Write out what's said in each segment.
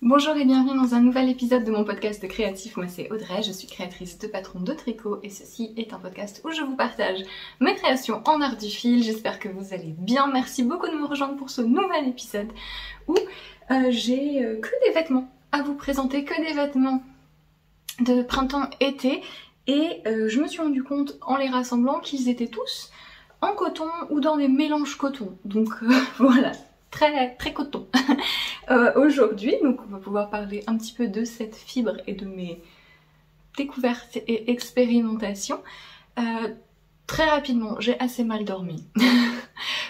Bonjour et bienvenue dans un nouvel épisode de mon podcast créatif. Moi c'est Audrey, je suis créatrice de patron de tricot et ceci est un podcast où je vous partage mes créations en art du fil. J'espère que vous allez bien. Merci beaucoup de me rejoindre pour ce nouvel épisode où j'ai que des vêtements à vous présenter, que des vêtements de printemps-été et je me suis rendu compte en les rassemblant qu'ils étaient tous en coton ou dans des mélanges coton. Donc voilà. Très coton. Aujourd'hui, donc on va pouvoir parler un petit peu de cette fibre et de mes découvertes et expérimentations. Très rapidement, j'ai assez mal dormi.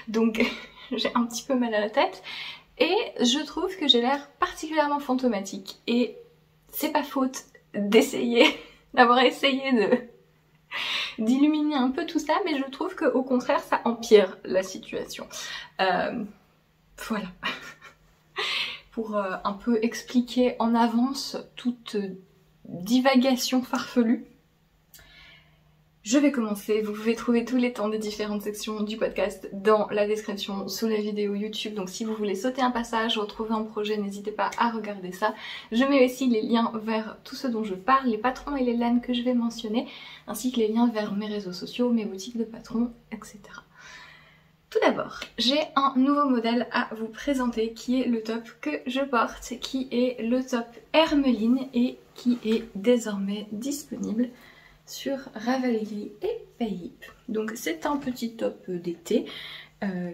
Donc j'ai un petit peu mal à la tête. Et je trouve que j'ai l'air particulièrement fantomatique. Et c'est pas faute d'avoir essayé d'illuminer un peu tout ça, mais je trouve qu'au contraire, ça empire la situation. Voilà. Pour un peu expliquer en avance toute divagation farfelue. Je vais commencer, vous pouvez trouver tous les temps des différentes sections du podcast dans la description sous la vidéo YouTube, donc si vous voulez sauter un passage, retrouver un projet, n'hésitez pas à regarder ça. Je mets aussi les liens vers tout ce dont je parle, les patrons et les laines que je vais mentionner, ainsi que les liens vers mes réseaux sociaux, mes boutiques de patrons, etc. Tout d'abord, j'ai un nouveau modèle à vous présenter qui est le top que je porte, qui est le top Hermeline et qui est désormais disponible sur Ravelry et Payip. Donc c'est un petit top d'été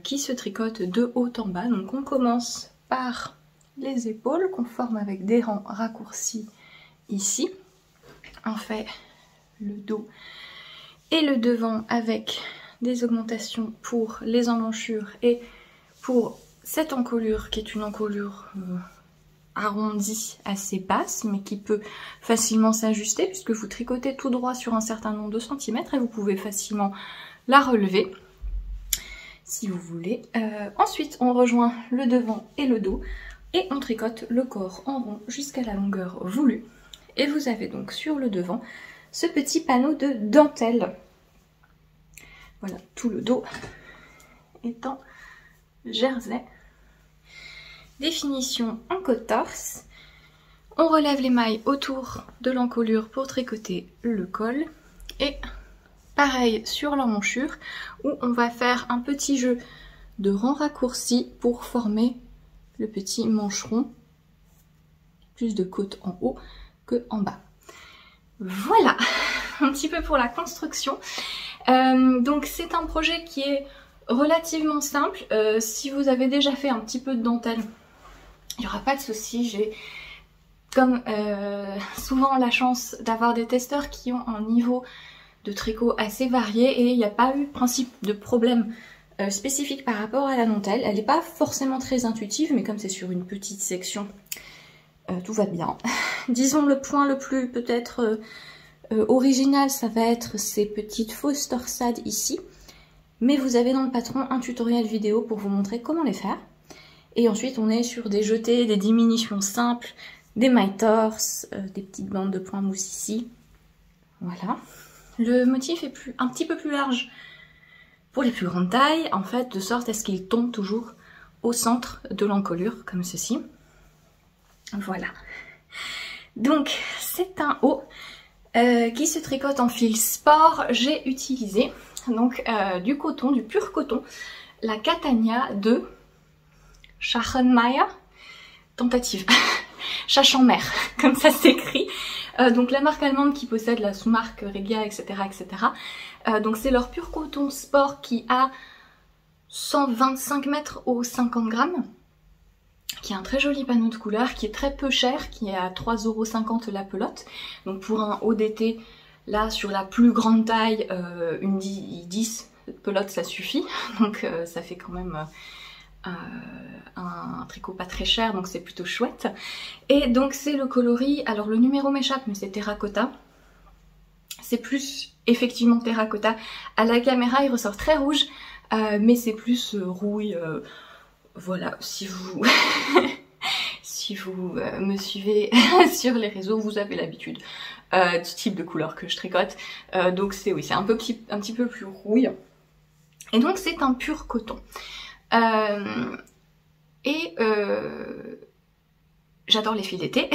qui se tricote de haut en bas. Donc on commence par les épaules qu'on forme avec des rangs raccourcis ici. On fait le dos et le devant avec des augmentations pour les emmanchures et pour cette encolure qui est une encolure arrondie assez basse mais qui peut facilement s'ajuster puisque vous tricotez tout droit sur un certain nombre de centimètres et vous pouvez facilement la relever si vous voulez. Ensuite on rejoint le devant et le dos et on tricote le corps en rond jusqu'à la longueur voulue et vous avez donc sur le devant ce petit panneau de dentelle. Voilà, tout le dos étant jersey. Définition en côte-torse. On relève les mailles autour de l'encolure pour tricoter le col. Et pareil sur l'emmanchure où on va faire un petit jeu de rangs raccourcis pour former le petit mancheron. Plus de côte en haut que en bas. Voilà, un petit peu pour la construction. Donc c'est un projet qui est relativement simple. Si vous avez déjà fait un petit peu de dentelle, il n'y aura pas de souci. J'ai comme souvent la chance d'avoir des testeurs qui ont un niveau de tricot assez varié et il n'y a pas eu principe de problème spécifique par rapport à la dentelle. Elle n'est pas forcément très intuitive, mais comme c'est sur une petite section, tout va bien. Disons le point le plus peut-être original, ça va être ces petites fausses torsades ici. Mais vous avez dans le patron un tutoriel vidéo pour vous montrer comment les faire. Et ensuite on est sur des jetés, des diminutions simples, des mailles torses, des petites bandes de points mousse ici. Voilà. Le motif est un petit peu plus large pour les plus grandes tailles, en fait, de sorte à ce qu'il tombe toujours au centre de l'encolure, comme ceci. Voilà. Donc c'est un haut qui se tricote en fil sport. J'ai utilisé donc du coton, du pur coton, la Catania de Schachenmeier, tentative, Chachenmer, comme ça s'écrit. Donc la marque allemande qui possède la sous-marque Regia, etc. etc. Donc c'est leur pur coton sport qui a 125 mètres au 50 grammes. Qui a un très joli panneau de couleurs, qui est très peu cher, qui est à 3,50 € la pelote. Donc pour un haut d'été, là sur la plus grande taille, une 10 pelotes ça suffit. Donc ça fait quand même un tricot pas très cher, donc c'est plutôt chouette. Et donc c'est le coloris, alors le numéro m'échappe mais c'est terracotta. C'est plus effectivement terracotta. À la caméra il ressort très rouge, mais c'est plus rouille. Voilà, si vous me suivez sur les réseaux, vous avez l'habitude du type de couleur que je tricote. Donc c'est oui, c'est un petit peu plus rouille. Et donc c'est un pur coton. j'adore les fils d'été,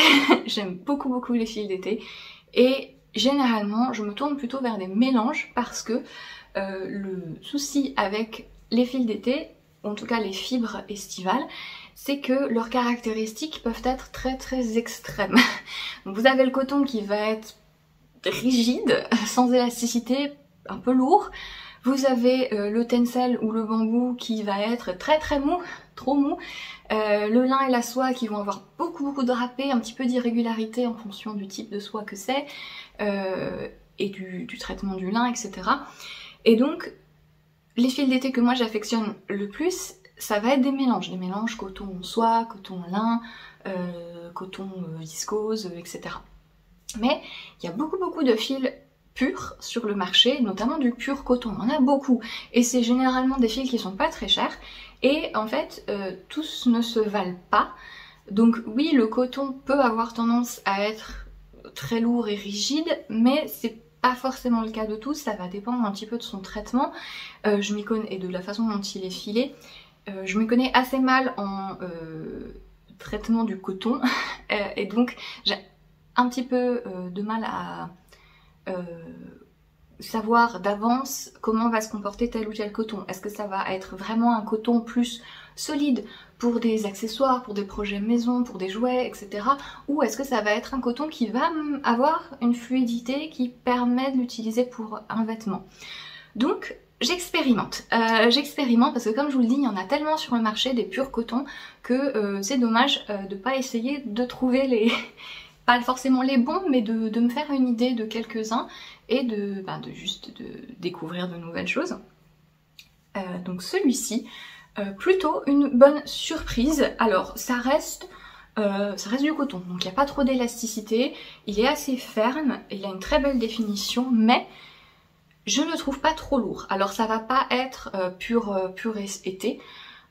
j'aime beaucoup les fils d'été, et généralement je me tourne plutôt vers des mélanges parce que le souci avec les fils d'été, en tout cas les fibres estivales, c'est que leurs caractéristiques peuvent être très extrêmes. Donc vous avez le coton qui va être rigide, sans élasticité, un peu lourd. Vous avez le tencel ou le bambou qui va être très mou, trop mou. Le lin et la soie qui vont avoir beaucoup de drapés, un petit peu d'irrégularité en fonction du type de soie que c'est, et du traitement du lin, etc. Et donc, les fils d'été que moi j'affectionne le plus, ça va être des mélanges coton-soie, coton-lin, coton viscose, etc. Mais il y a beaucoup de fils purs sur le marché, notamment du pur coton, on en a beaucoup, et c'est généralement des fils qui sont pas très chers, et en fait tous ne se valent pas. Donc oui, le coton peut avoir tendance à être très lourd et rigide, mais c'est pas forcément le cas de tous, ça va dépendre un petit peu de son traitement, je m'y connais, et de la façon dont il est filé. Je me connais assez mal en traitement du coton, et donc j'ai un petit peu de mal à savoir d'avance comment va se comporter tel ou tel coton. Est-ce que ça va être vraiment un coton plus solide pour des accessoires, pour des projets maison, pour des jouets, etc. Ou est-ce que ça va être un coton qui va avoir une fluidité qui permet de l'utiliser pour un vêtement. Donc j'expérimente parce que comme je vous le dis, il y en a tellement sur le marché des purs cotons que c'est dommage de pas essayer de trouver les... pas forcément les bons, mais de me faire une idée de quelques-uns et de découvrir de nouvelles choses. Donc celui-ci, plutôt une bonne surprise. Alors ça reste du coton, donc il n'y a pas trop d'élasticité, il est assez ferme, il a une très belle définition, mais je ne le trouve pas trop lourd. Alors ça va pas être pur été.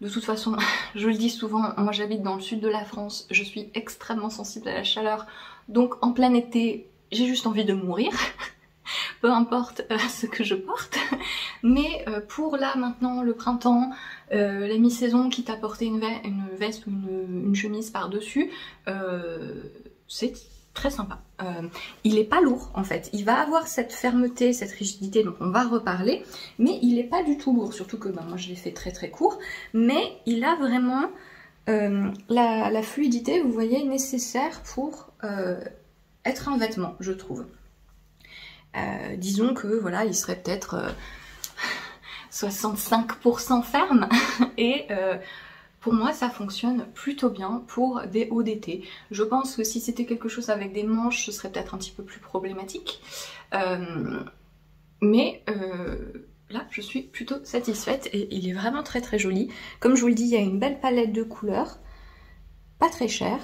De toute façon, je le dis souvent, moi j'habite dans le sud de la France, je suis extrêmement sensible à la chaleur, donc en plein été, j'ai juste envie de mourir, peu importe ce que je porte. Mais pour là maintenant, le printemps, la mi-saison, quitte à porter une veste ou une chemise par-dessus, c'est très sympa. Il est pas lourd en fait, il va avoir cette fermeté, cette rigidité, donc on va reparler, mais il est pas du tout lourd, surtout que moi je l'ai fait très court, mais il a vraiment la fluidité, vous voyez, nécessaire pour être un vêtement, je trouve. Disons que voilà, il serait peut-être 65% ferme et pour moi ça fonctionne plutôt bien pour des hauts d'été. Je pense que si c'était quelque chose avec des manches, ce serait peut-être un petit peu plus problématique. Mais là je suis plutôt satisfaite et il est vraiment très joli. Comme je vous le dis, il y a une belle palette de couleurs, pas très cher.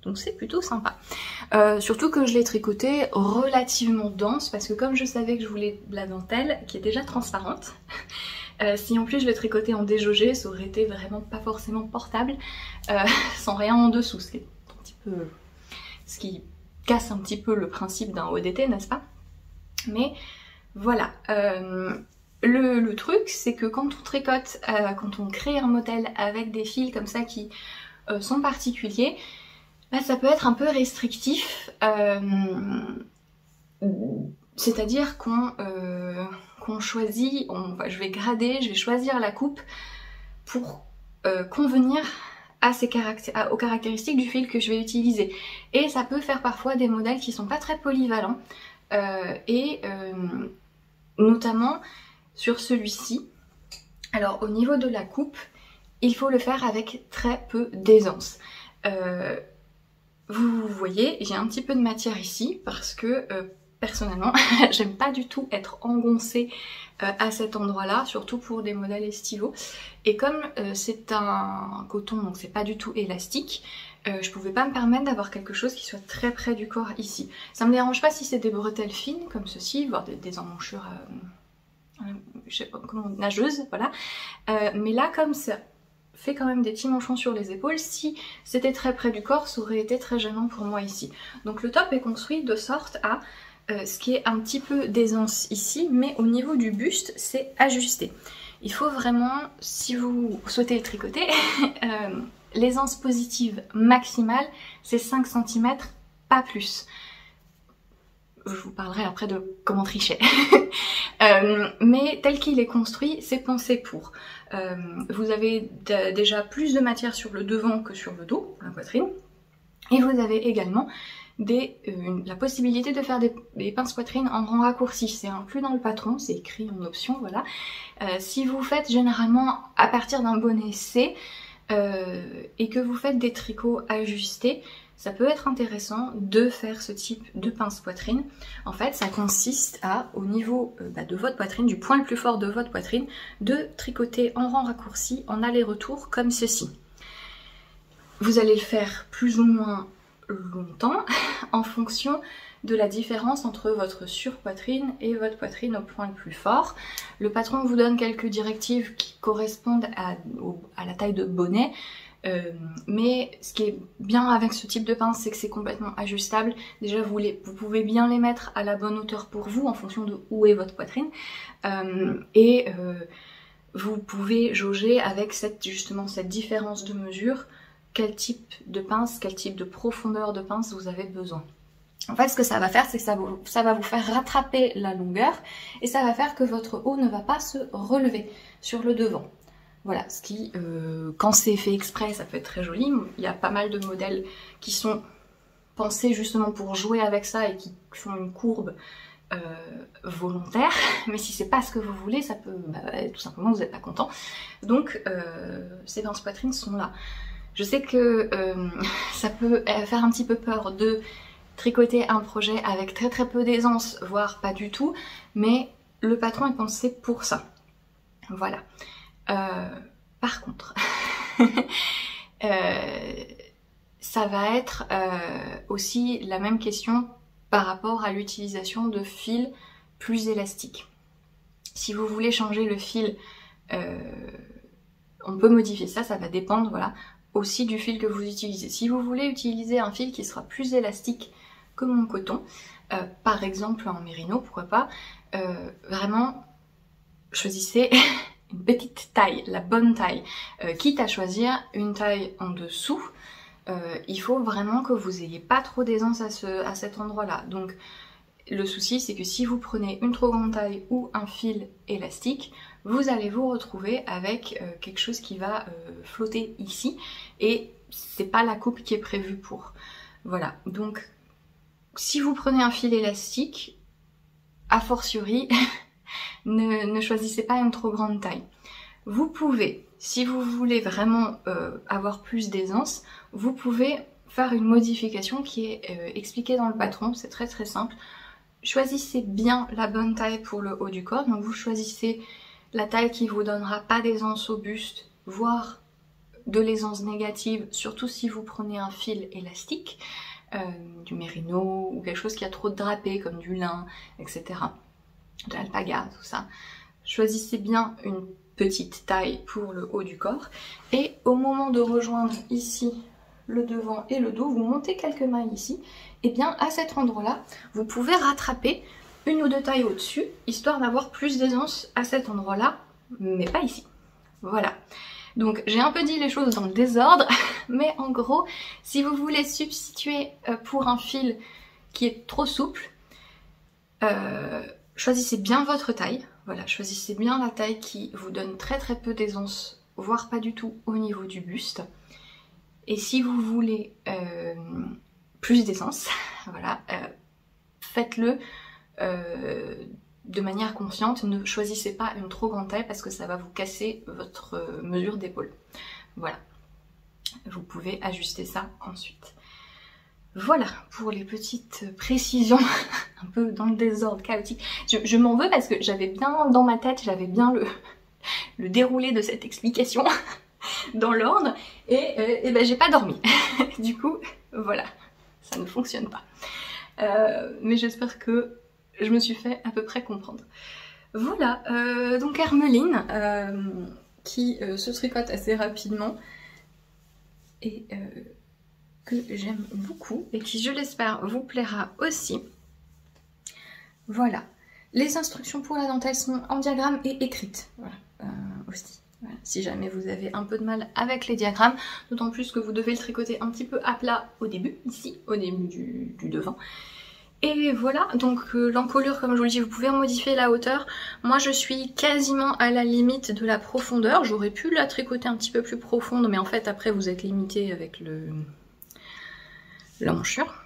Donc c'est plutôt sympa. Surtout que je l'ai tricoté relativement dense parce que comme je savais que je voulais de la dentelle qui est déjà transparente, si en plus je le tricotais en déjaugé, ça aurait été vraiment pas forcément portable, sans rien en dessous, ce qui casse un petit peu le principe d'un haut d'été, n'est-ce pas? Mais voilà. Le truc, c'est que quand on tricote, quand on crée un modèle avec des fils comme ça qui sont particuliers, bah, ça peut être un peu restrictif. C'est-à-dire qu'on choisit, je vais grader, je vais choisir la coupe pour convenir aux caractéristiques du fil que je vais utiliser. Et ça peut faire parfois des modèles qui sont pas très polyvalents, notamment sur celui-ci. Alors au niveau de la coupe, il faut le faire avec très peu d'aisance. Vous voyez, j'ai un petit peu de matière ici parce que personnellement, j'aime pas du tout être engoncée à cet endroit-là, surtout pour des modèles estivaux. Et comme c'est un coton, donc c'est pas du tout élastique, je pouvais pas me permettre d'avoir quelque chose qui soit très près du corps ici. Ça me dérange pas si c'est des bretelles fines comme ceci, voire des emmanchures je sais pas comment, nageuses, voilà. Mais là, comme ça fait quand même des petits manchons sur les épaules, si c'était très près du corps, ça aurait été très gênant pour moi ici. Donc le top est construit de sorte à ce qui est un petit peu d'aisance ici, mais au niveau du buste, c'est ajusté. Il faut vraiment, si vous souhaitez le tricoter, L'aisance positive maximale, c'est 5 cm, pas plus. Je vous parlerai après de comment tricher. Mais tel qu'il est construit, c'est pensé pour. Vous avez déjà plus de matière sur le devant que sur le dos, la poitrine. Et vous avez également la possibilité de faire des pinces poitrine en rang raccourci. C'est inclus dans le patron, c'est écrit en option, voilà. Si vous faites généralement à partir d'un bonnet C et que vous faites des tricots ajustés, ça peut être intéressant de faire ce type de pince poitrine. En fait, ça consiste au niveau de votre poitrine, du point le plus fort de votre poitrine, de tricoter en rang raccourci, en aller-retour, comme ceci. Vous allez le faire plus ou moins longtemps en fonction de la différence entre votre surpoitrine et votre poitrine au point le plus fort. Le patron vous donne quelques directives qui correspondent à la taille de bonnet. Mais ce qui est bien avec ce type de pince, c'est que c'est complètement ajustable. Déjà, vous pouvez bien les mettre à la bonne hauteur pour vous en fonction de où est votre poitrine. Vous pouvez jauger avec justement cette différence de mesure quel type de pince, quel type de profondeur de pince vous avez besoin. En fait, ce que ça va faire, c'est que ça va vous faire rattraper la longueur et ça va faire que votre haut ne va pas se relever sur le devant. Voilà, ce qui, quand c'est fait exprès, ça peut être très joli. Il y a pas mal de modèles qui sont pensés justement pour jouer avec ça et qui font une courbe volontaire. Mais si c'est pas ce que vous voulez, ça peut, tout simplement, vous n'êtes pas content. Donc, ces pinces poitrines sont là. Je sais que ça peut faire un petit peu peur de tricoter un projet avec très très peu d'aisance, voire pas du tout, mais le patron est pensé pour ça. Voilà. Par contre, ça va être aussi la même question par rapport à l'utilisation de fils plus élastiques. Si vous voulez changer le fil, on peut modifier ça, ça va dépendre, voilà, aussi du fil que vous utilisez. Si vous voulez utiliser un fil qui sera plus élastique que mon coton, par exemple en mérino, pourquoi pas, vraiment choisissez une petite taille, la bonne taille, quitte à choisir une taille en dessous, il faut vraiment que vous ayez pas trop d'aisance à cet endroit-là. Donc le souci, c'est que si vous prenez une trop grande taille ou un fil élastique, vous allez vous retrouver avec quelque chose qui va flotter ici et c'est pas la coupe qui est prévue pour. Voilà, donc si vous prenez un fil élastique, a fortiori, ne choisissez pas une trop grande taille. Vous pouvez, si vous voulez vraiment avoir plus d'aisance, vous pouvez faire une modification qui est expliquée dans le patron, c'est très très simple. Choisissez bien la bonne taille pour le haut du corps, donc vous choisissez la taille qui vous donnera pas d'aisance au buste, voire de l'aisance négative, surtout si vous prenez un fil élastique, du mérino ou quelque chose qui a trop de drapé comme du lin, etc. De l'alpaga, tout ça. Choisissez bien une petite taille pour le haut du corps et au moment de rejoindre ici le devant et le dos, vous montez quelques mailles ici, et bien à cet endroit-là, vous pouvez rattraper une ou deux tailles au-dessus, histoire d'avoir plus d'aisance à cet endroit-là, mais pas ici. Voilà. Donc j'ai un peu dit les choses dans le désordre, mais en gros, si vous voulez substituer pour un fil qui est trop souple, choisissez bien votre taille. Voilà, choisissez bien la taille qui vous donne très très peu d'aisance, voire pas du tout au niveau du buste. Et si vous voulez plus d'aisance, voilà, faites-le de manière consciente. Ne choisissez pas une trop grande taille parce que ça va vous casser votre mesure d'épaule. Voilà, vous pouvez ajuster ça ensuite. Voilà pour les petites précisions un peu dans le désordre chaotique. Je m'en veux parce que j'avais bien dans ma tête, j'avais bien le déroulé de cette explication dans l'ordre et ben j'ai pas dormi. Du coup, voilà, ça ne fonctionne pas. Mais j'espère que je me suis fait à peu près comprendre. Voilà, donc Hermeline qui se tricote assez rapidement et que j'aime beaucoup et qui, je l'espère, vous plaira aussi. Voilà. Les instructions pour la dentelle sont en diagramme et écrites. Voilà, aussi. Voilà, si jamais vous avez un peu de mal avec les diagrammes, d'autant plus que vous devez le tricoter un petit peu à plat au début, ici, au début du devant. Et voilà, donc l'encolure, comme je vous le dis, vous pouvez modifier la hauteur. Moi je suis quasiment à la limite de la profondeur, j'aurais pu la tricoter un petit peu plus profonde, mais en fait après vous êtes limité avec la manchure.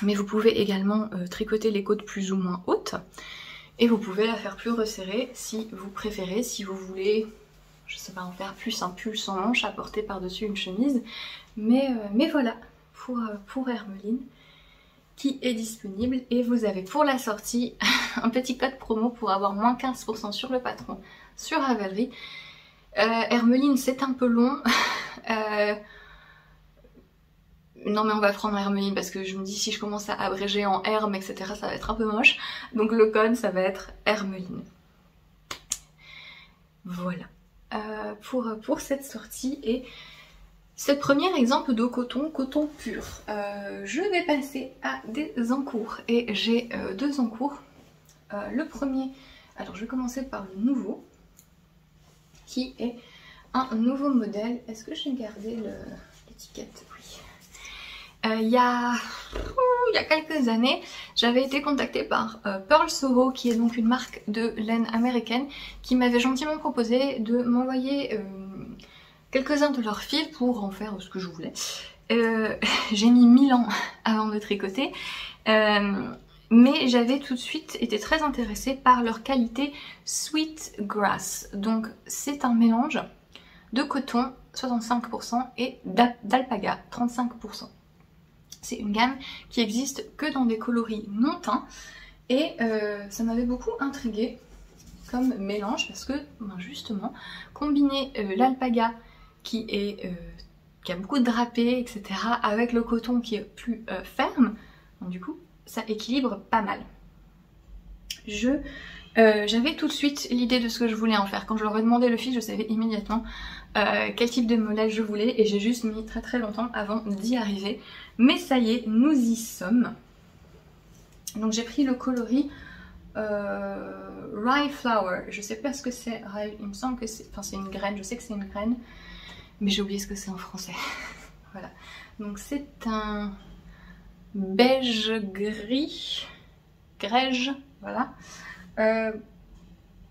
Mais vous pouvez également tricoter les côtes plus ou moins hautes, et vous pouvez la faire plus resserrée si vous préférez, si vous voulez... Je sais pas, en faire plus un pull sans manche à porter par-dessus une chemise. Mais voilà, pour Hermeline, qui est disponible. Et vous avez pour la sortie un petit code promo pour avoir moins 15% sur le patron sur Ravelry. Hermeline, c'est un peu long. Non mais on va prendre Hermeline parce que je me dis si je commence à abréger en Herme, etc. ça va être un peu moche. Donc le code, ça va être Hermeline. Voilà. Pour cette sortie et ce premier exemple de coton pur. Je vais passer à des encours et j'ai deux encours. Le premier, alors je vais commencer par le nouveau qui est un nouveau modèle. Est-ce que j'ai gardé l'étiquette? Oui. Il y a quelques années, j'avais été contactée par Pearl Soho, qui est donc une marque de laine américaine, qui m'avait gentiment proposé de m'envoyer quelques-uns de leurs fils pour en faire ce que je voulais. J'ai mis 1000 ans avant de tricoter, mais j'avais tout de suite été très intéressée par leur qualité Sweet Grass. Donc c'est un mélange de coton 65% et d'alpaga 35%. C'est une gamme qui existe que dans des coloris non teints et ça m'avait beaucoup intriguée comme mélange parce que ben justement combiner l'alpaga qui a beaucoup de drapé, etc. avec le coton qui est plus ferme, donc du coup ça équilibre pas mal. J'avais tout de suite l'idée de ce que je voulais en faire. Quand je leur ai demandé le fil, je savais immédiatement quel type de modèle je voulais et j'ai juste mis très longtemps avant d'y arriver. Mais ça y est, nous y sommes. Donc j'ai pris le coloris Rye Flower. Je sais pas ce que c'est. Il me semble que c'est... Enfin c'est une graine, je sais que c'est une graine. Mais j'ai oublié ce que c'est en français. Voilà. Donc c'est un beige gris. Grège, voilà.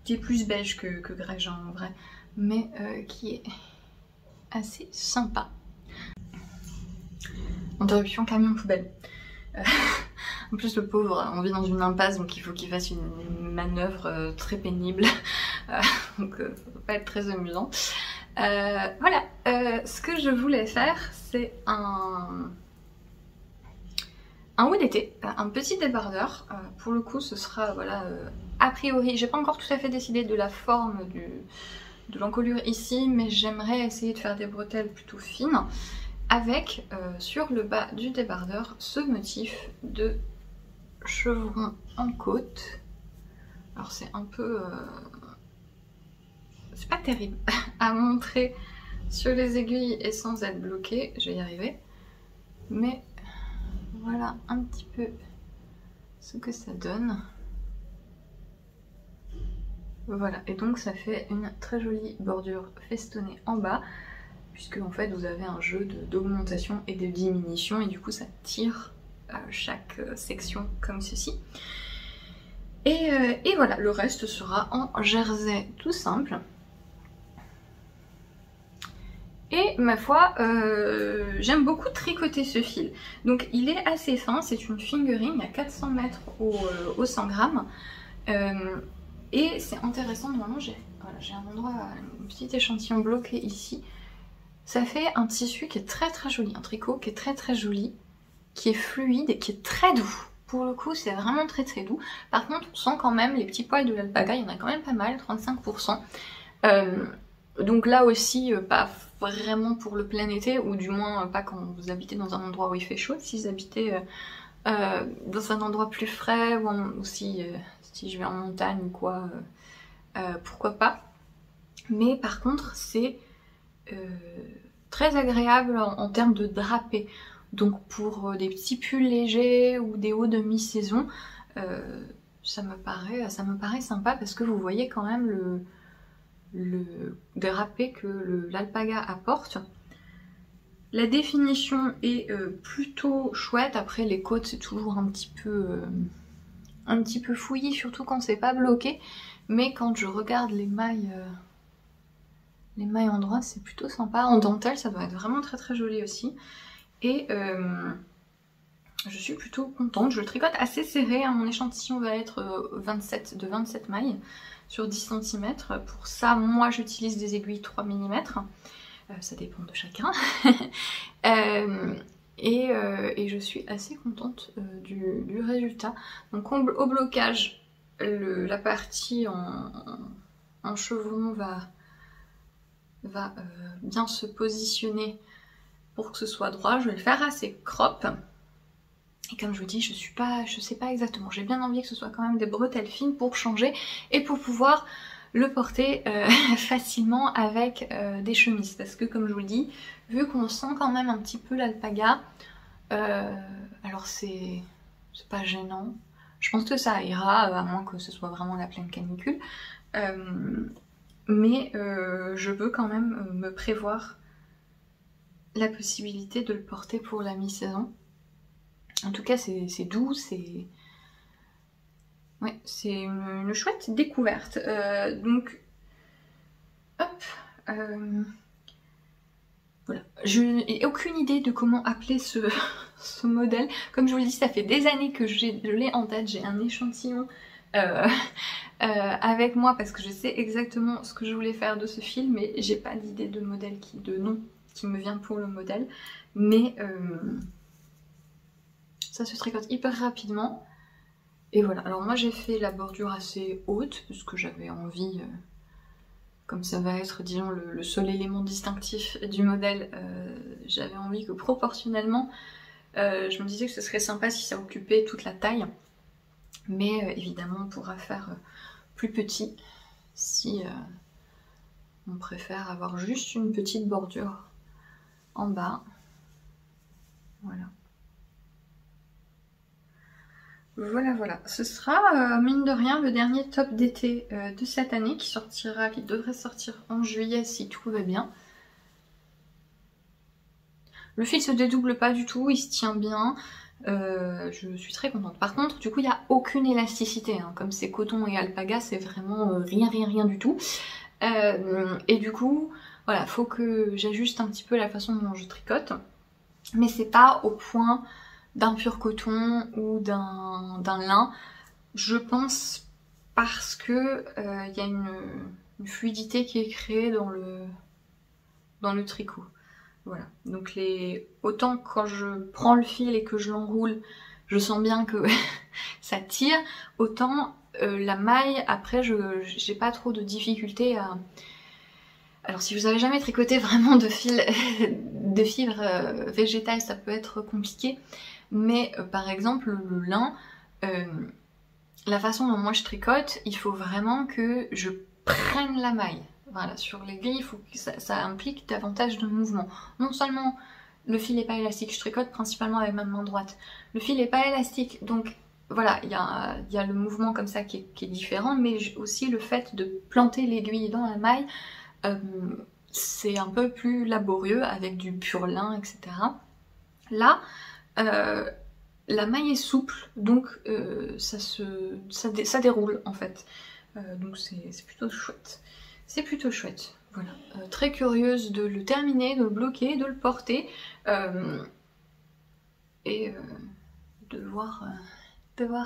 Qui est plus beige que grège en vrai. Mais qui est assez sympa. Interruption camion poubelle. En plus le pauvre, on vit dans une impasse donc il faut qu'il fasse une manœuvre très pénible. Donc ça va pas être très amusant. Voilà, ce que je voulais faire c'est un haut d'été, un petit débardeur. Pour le coup ce sera voilà a priori, j'ai pas encore tout à fait décidé de la forme de l'encolure ici, mais j'aimerais essayer de faire des bretelles plutôt fines avec sur le bas du débardeur ce motif de chevron en côte. Alors c'est un peu... c'est pas terrible à montrer sur les aiguilles et sans être bloqué, je vais y arriver. Mais voilà un petit peu ce que ça donne. Voilà, et donc ça fait une très jolie bordure festonnée en bas, puisque en fait vous avez un jeu d'augmentation et de diminution, et du coup ça tire chaque section comme ceci. Et voilà, le reste sera en jersey tout simple. Et ma foi, j'aime beaucoup tricoter ce fil. Donc il est assez fin, c'est une fingering, il y a 400 mètres au 100 grammes. Et c'est intéressant, normalement j'ai un endroit, un petit échantillon bloqué ici. Ça fait un tissu qui est très joli, un tricot qui est très joli, qui est fluide et qui est très doux. Pour le coup c'est vraiment très doux. Par contre on sent quand même les petits poils de l'alpaga, il y en a quand même pas mal, 35%. Donc là aussi pas vraiment pour le plein été, ou du moins pas quand vous habitez dans un endroit où il fait chaud. Si vous habitez dans un endroit plus frais, ou si je vais en montagne ou quoi, pourquoi pas. Mais par contre c'est très agréable en termes de drapé. Donc pour des petits pulls légers ou des hauts de mi-saison, ça me paraît sympa parce que vous voyez quand même le drapé que l'alpaga apporte. La définition est plutôt chouette. Après les côtes c'est toujours un petit peu fouillis, surtout quand c'est pas bloqué. Mais quand je regarde les mailles en droite, c'est plutôt sympa. En dentelle ça doit être vraiment très très joli aussi. Et je suis plutôt contente. Je le tricote assez serré, hein. Mon échantillon va être de 27 mailles sur 10 cm. Pour ça, moi j'utilise des aiguilles 3 mm. Ça dépend de chacun. Et je suis assez contente du résultat. Donc au blocage, la partie en chevron va bien se positionner pour que ce soit droit. Je vais le faire assez crop. Et comme je vous dis, je sais pas exactement. J'ai bien envie que ce soit quand même des bretelles fines pour changer et pour pouvoir le porter facilement avec des chemises. Parce que comme je vous le dis, vu qu'on sent quand même un petit peu l'alpaga, alors c'est pas gênant. Je pense que ça ira, à moins que ce soit vraiment la pleine canicule. Mais je veux quand même me prévoir la possibilité de le porter pour la mi-saison. En tout cas, c'est doux, c'est... Ouais, c'est une chouette découverte. Donc, hop, voilà. Je n'ai aucune idée de comment appeler ce modèle. Comme je vous le dis, ça fait des années que je l'ai en tête. J'ai un échantillon avec moi parce que je sais exactement ce que je voulais faire de ce fil, mais j'ai pas d'idée de modèle, de nom qui me vient pour le modèle. Mais ça se tricote hyper rapidement. Et voilà, alors moi j'ai fait la bordure assez haute parce que j'avais envie, comme ça va être disons le seul élément distinctif du modèle, j'avais envie que proportionnellement, je me disais que ce serait sympa si ça occupait toute la taille. Mais évidemment on pourra faire plus petit si on préfère avoir juste une petite bordure en bas. Voilà. Voilà, ce sera mine de rien le dernier top d'été de cette année qui devrait sortir en juillet si tout va bien. Le fil se dédouble pas du tout, il se tient bien, je suis très contente. Par contre, du coup, il n'y a aucune élasticité, hein. Comme c'est coton et alpaga, c'est vraiment rien du tout. Et du coup, voilà, faut que j'ajuste un petit peu la façon dont je tricote, mais c'est pas au point d'un pur coton ou d'un lin, je pense, parce que y a une fluidité qui est créée dans le tricot. Voilà, donc autant quand je prends le fil et que je l'enroule, je sens bien que ça tire, autant la maille, après j'ai pas trop de difficulté à... Alors si vous avez jamais tricoté vraiment de fibres végétales, ça peut être compliqué. Mais par exemple le lin, la façon dont moi je tricote, il faut vraiment que je prenne la maille. Voilà, sur l'aiguille, il faut que ça implique davantage de mouvement. Non seulement le fil n'est pas élastique, je tricote principalement avec ma main droite. Le fil n'est pas élastique, donc voilà, il y a le mouvement comme ça qui est différent, mais aussi le fait de planter l'aiguille dans la maille, c'est un peu plus laborieux avec du pur lin, etc. Là, la maille est souple, donc ça déroule en fait. Donc c'est plutôt chouette. C'est plutôt chouette. Voilà. Très curieuse de le terminer, de le bloquer, de le porter. Et de voir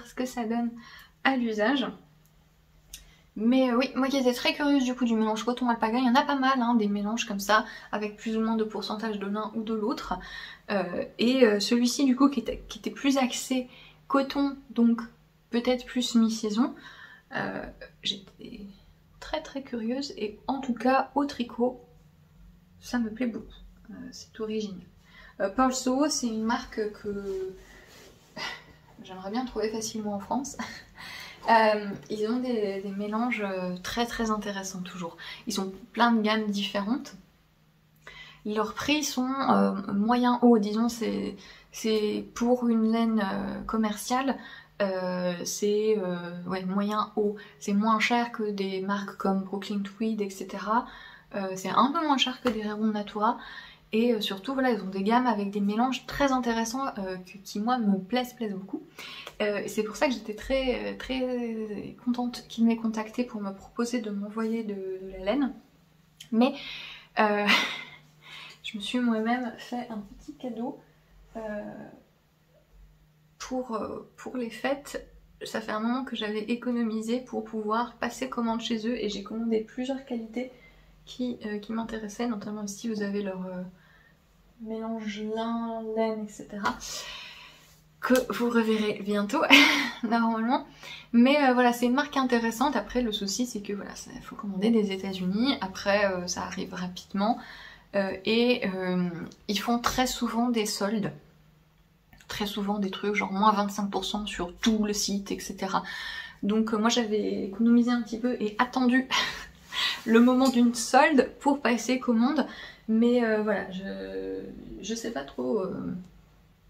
ce que ça donne à l'usage. Mais oui, moi qui étais très curieuse du coup du mélange coton-alpaga, il y en a pas mal, hein, des mélanges comme ça, avec plus ou moins de pourcentage de l'un ou de l'autre. Et celui-ci du coup qui était plus axé coton, donc peut-être plus mi-saison, j'étais très curieuse et en tout cas au tricot, ça me plaît beaucoup, c'est original. Paulso, c'est une marque que j'aimerais bien trouver facilement en France. Ils ont des mélanges très intéressants toujours. Ils ont plein de gammes différentes. Leurs prix sont moyen haut, disons, c'est pour une laine commerciale. c'est moyen haut, c'est moins cher que des marques comme Brooklyn Tweed, etc. C'est un peu moins cher que des Rerum Natura. Et surtout, voilà, ils ont des gammes avec des mélanges très intéressants qui, moi, me plaisent beaucoup. C'est pour ça que j'étais très contente qu'ils m'aient contactée pour me proposer de m'envoyer de la laine. Mais je me suis moi-même fait un petit cadeau pour les fêtes. Ça fait un moment que j'avais économisé pour pouvoir passer commande chez eux et j'ai commandé plusieurs qualités qui m'intéressaient, notamment ici vous avez leur mélange lin, laine, etc. que vous reverrez bientôt normalement. Mais voilà, c'est une marque intéressante. Après le souci c'est que voilà, il faut commander des États-Unis, après ça arrive rapidement et ils font très souvent des soldes. Très souvent des trucs genre moins 25% sur tout le site, etc. Donc moi j'avais économisé un petit peu et attendu le moment d'une solde pour passer commande. Mais voilà, je sais pas trop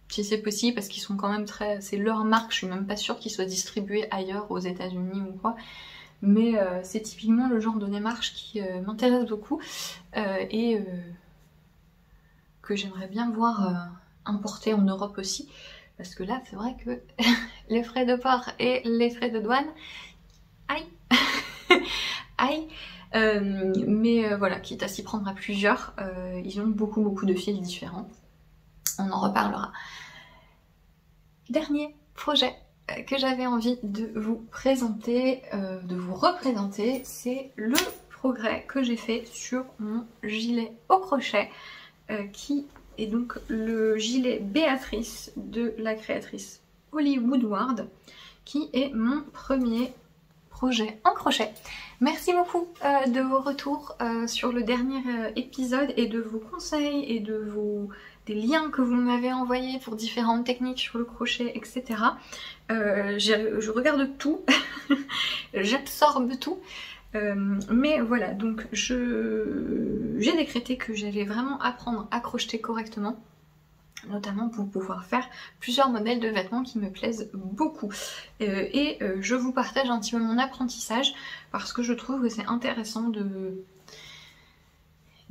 si c'est possible parce qu'ils sont quand même très... C'est leur marque, je suis même pas sûre qu'ils soient distribués ailleurs aux États-Unis ou quoi. Mais c'est typiquement le genre de démarche qui m'intéresse beaucoup et que j'aimerais bien voir importer en Europe aussi. Parce que là, c'est vrai que les frais de port et les frais de douane, aïe aïe. Mais voilà, quitte à s'y prendre à plusieurs, ils ont beaucoup de fils différents. On en reparlera. Dernier projet que j'avais envie de vous présenter, de vous représenter, c'est le progrès que j'ai fait sur mon gilet au crochet, qui est donc le gilet Béatrice de la créatrice Holly Woodward, qui est mon premier projet en crochet. Merci beaucoup de vos retours sur le dernier épisode et de vos conseils et des liens que vous m'avez envoyés pour différentes techniques sur le crochet, etc. Je regarde tout, j'absorbe tout. Mais voilà, donc j'ai décrété que j'allais vraiment apprendre à crocheter correctement, notamment pour pouvoir faire plusieurs modèles de vêtements qui me plaisent beaucoup. Et je vous partage un petit peu mon apprentissage parce que je trouve que c'est intéressant de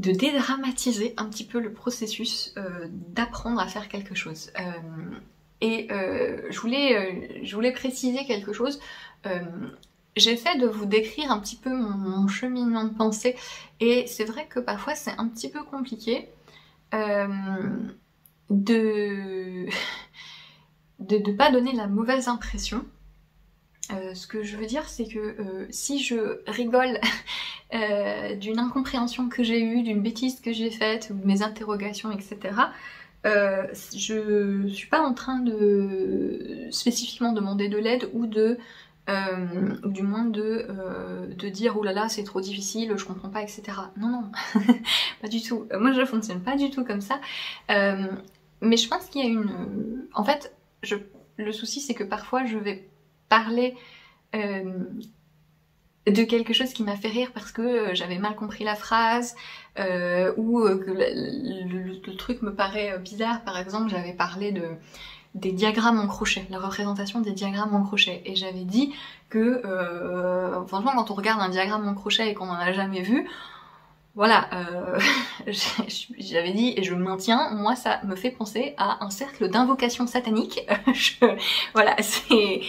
dédramatiser un petit peu le processus d'apprendre à faire quelque chose. Je voulais préciser quelque chose. J'essaie de vous décrire un petit peu mon cheminement de pensée et c'est vrai que parfois c'est un petit peu compliqué de pas donner la mauvaise impression. Ce que je veux dire c'est que si je rigole d'une incompréhension que j'ai eue, d'une bêtise que j'ai faite, ou de mes interrogations, etc., je suis pas en train de spécifiquement demander de l'aide ou ou du moins de dire oh là là c'est trop difficile, je comprends pas, etc. Non, pas du tout. Moi je fonctionne pas du tout comme ça. Mais je pense qu'il y a en fait, le souci c'est que parfois je vais parler de quelque chose qui m'a fait rire parce que j'avais mal compris la phrase ou que le truc me paraît bizarre. Par exemple, j'avais parlé des diagrammes en crochet, la représentation des diagrammes en crochet. Et j'avais dit que, franchement, quand on regarde un diagramme en crochet et qu'on n'en a jamais vu, voilà, j'avais dit, et je maintiens, moi ça me fait penser à un cercle d'invocation satanique. Voilà, c'est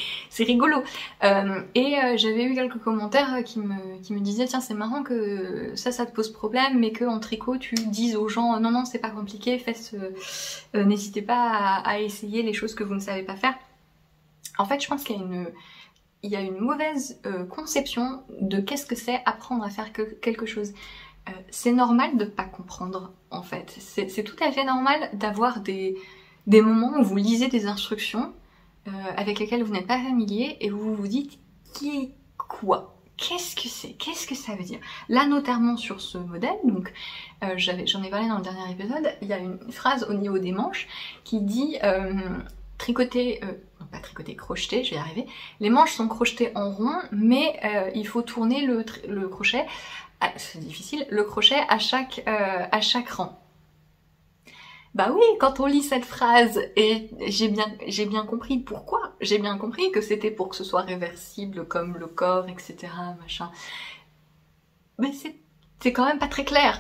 rigolo. J'avais eu quelques commentaires qui me disaient, tiens c'est marrant que ça te pose problème, mais qu'en tricot tu dises aux gens, non c'est pas compliqué, n'hésitez pas à essayer les choses que vous ne savez pas faire. En fait je pense qu'il y a une mauvaise conception de qu'est-ce que c'est apprendre à faire quelque chose. C'est normal de pas comprendre en fait, c'est tout à fait normal d'avoir des moments où vous lisez des instructions avec lesquelles vous n'êtes pas familier et vous vous dites quoi, qu'est-ce que c'est, qu'est-ce que ça veut dire. Là notamment sur ce modèle, donc j'en ai parlé dans le dernier épisode, il y a une phrase au niveau des manches qui dit tricoter, non pas tricoter, crocheter, je vais y arriver, les manches sont crochetées en rond mais il faut tourner le crochet, c'est difficile, le crochet à chaque rang. Bah oui, quand on lit cette phrase, et j'ai bien compris pourquoi, j'ai bien compris que c'était pour que ce soit réversible comme le corps, etc. machin. Mais c'est quand même pas très clair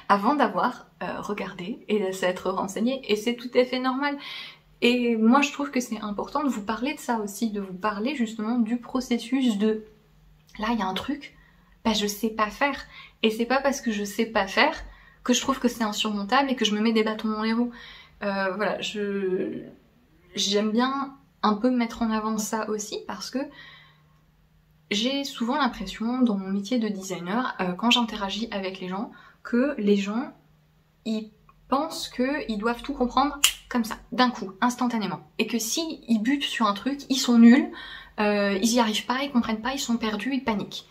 avant d'avoir regardé et de s'être renseigné, et c'est tout à fait normal. Et moi je trouve que c'est important de vous parler de ça aussi, de vous parler justement du processus de là il y a un truc, bah je sais pas faire, et c'est pas parce que je sais pas faire que je trouve que c'est insurmontable et que je me mets des bâtons dans les roues. Voilà, j'aime bien un peu mettre en avant ça aussi, parce que j'ai souvent l'impression dans mon métier de designer, quand j'interagis avec les gens, que les gens ils pensent qu'ils doivent tout comprendre comme ça, d'un coup, instantanément. Et que si ils butent sur un truc, ils sont nuls, ils y arrivent pas, ils comprennent pas, ils sont perdus, ils paniquent.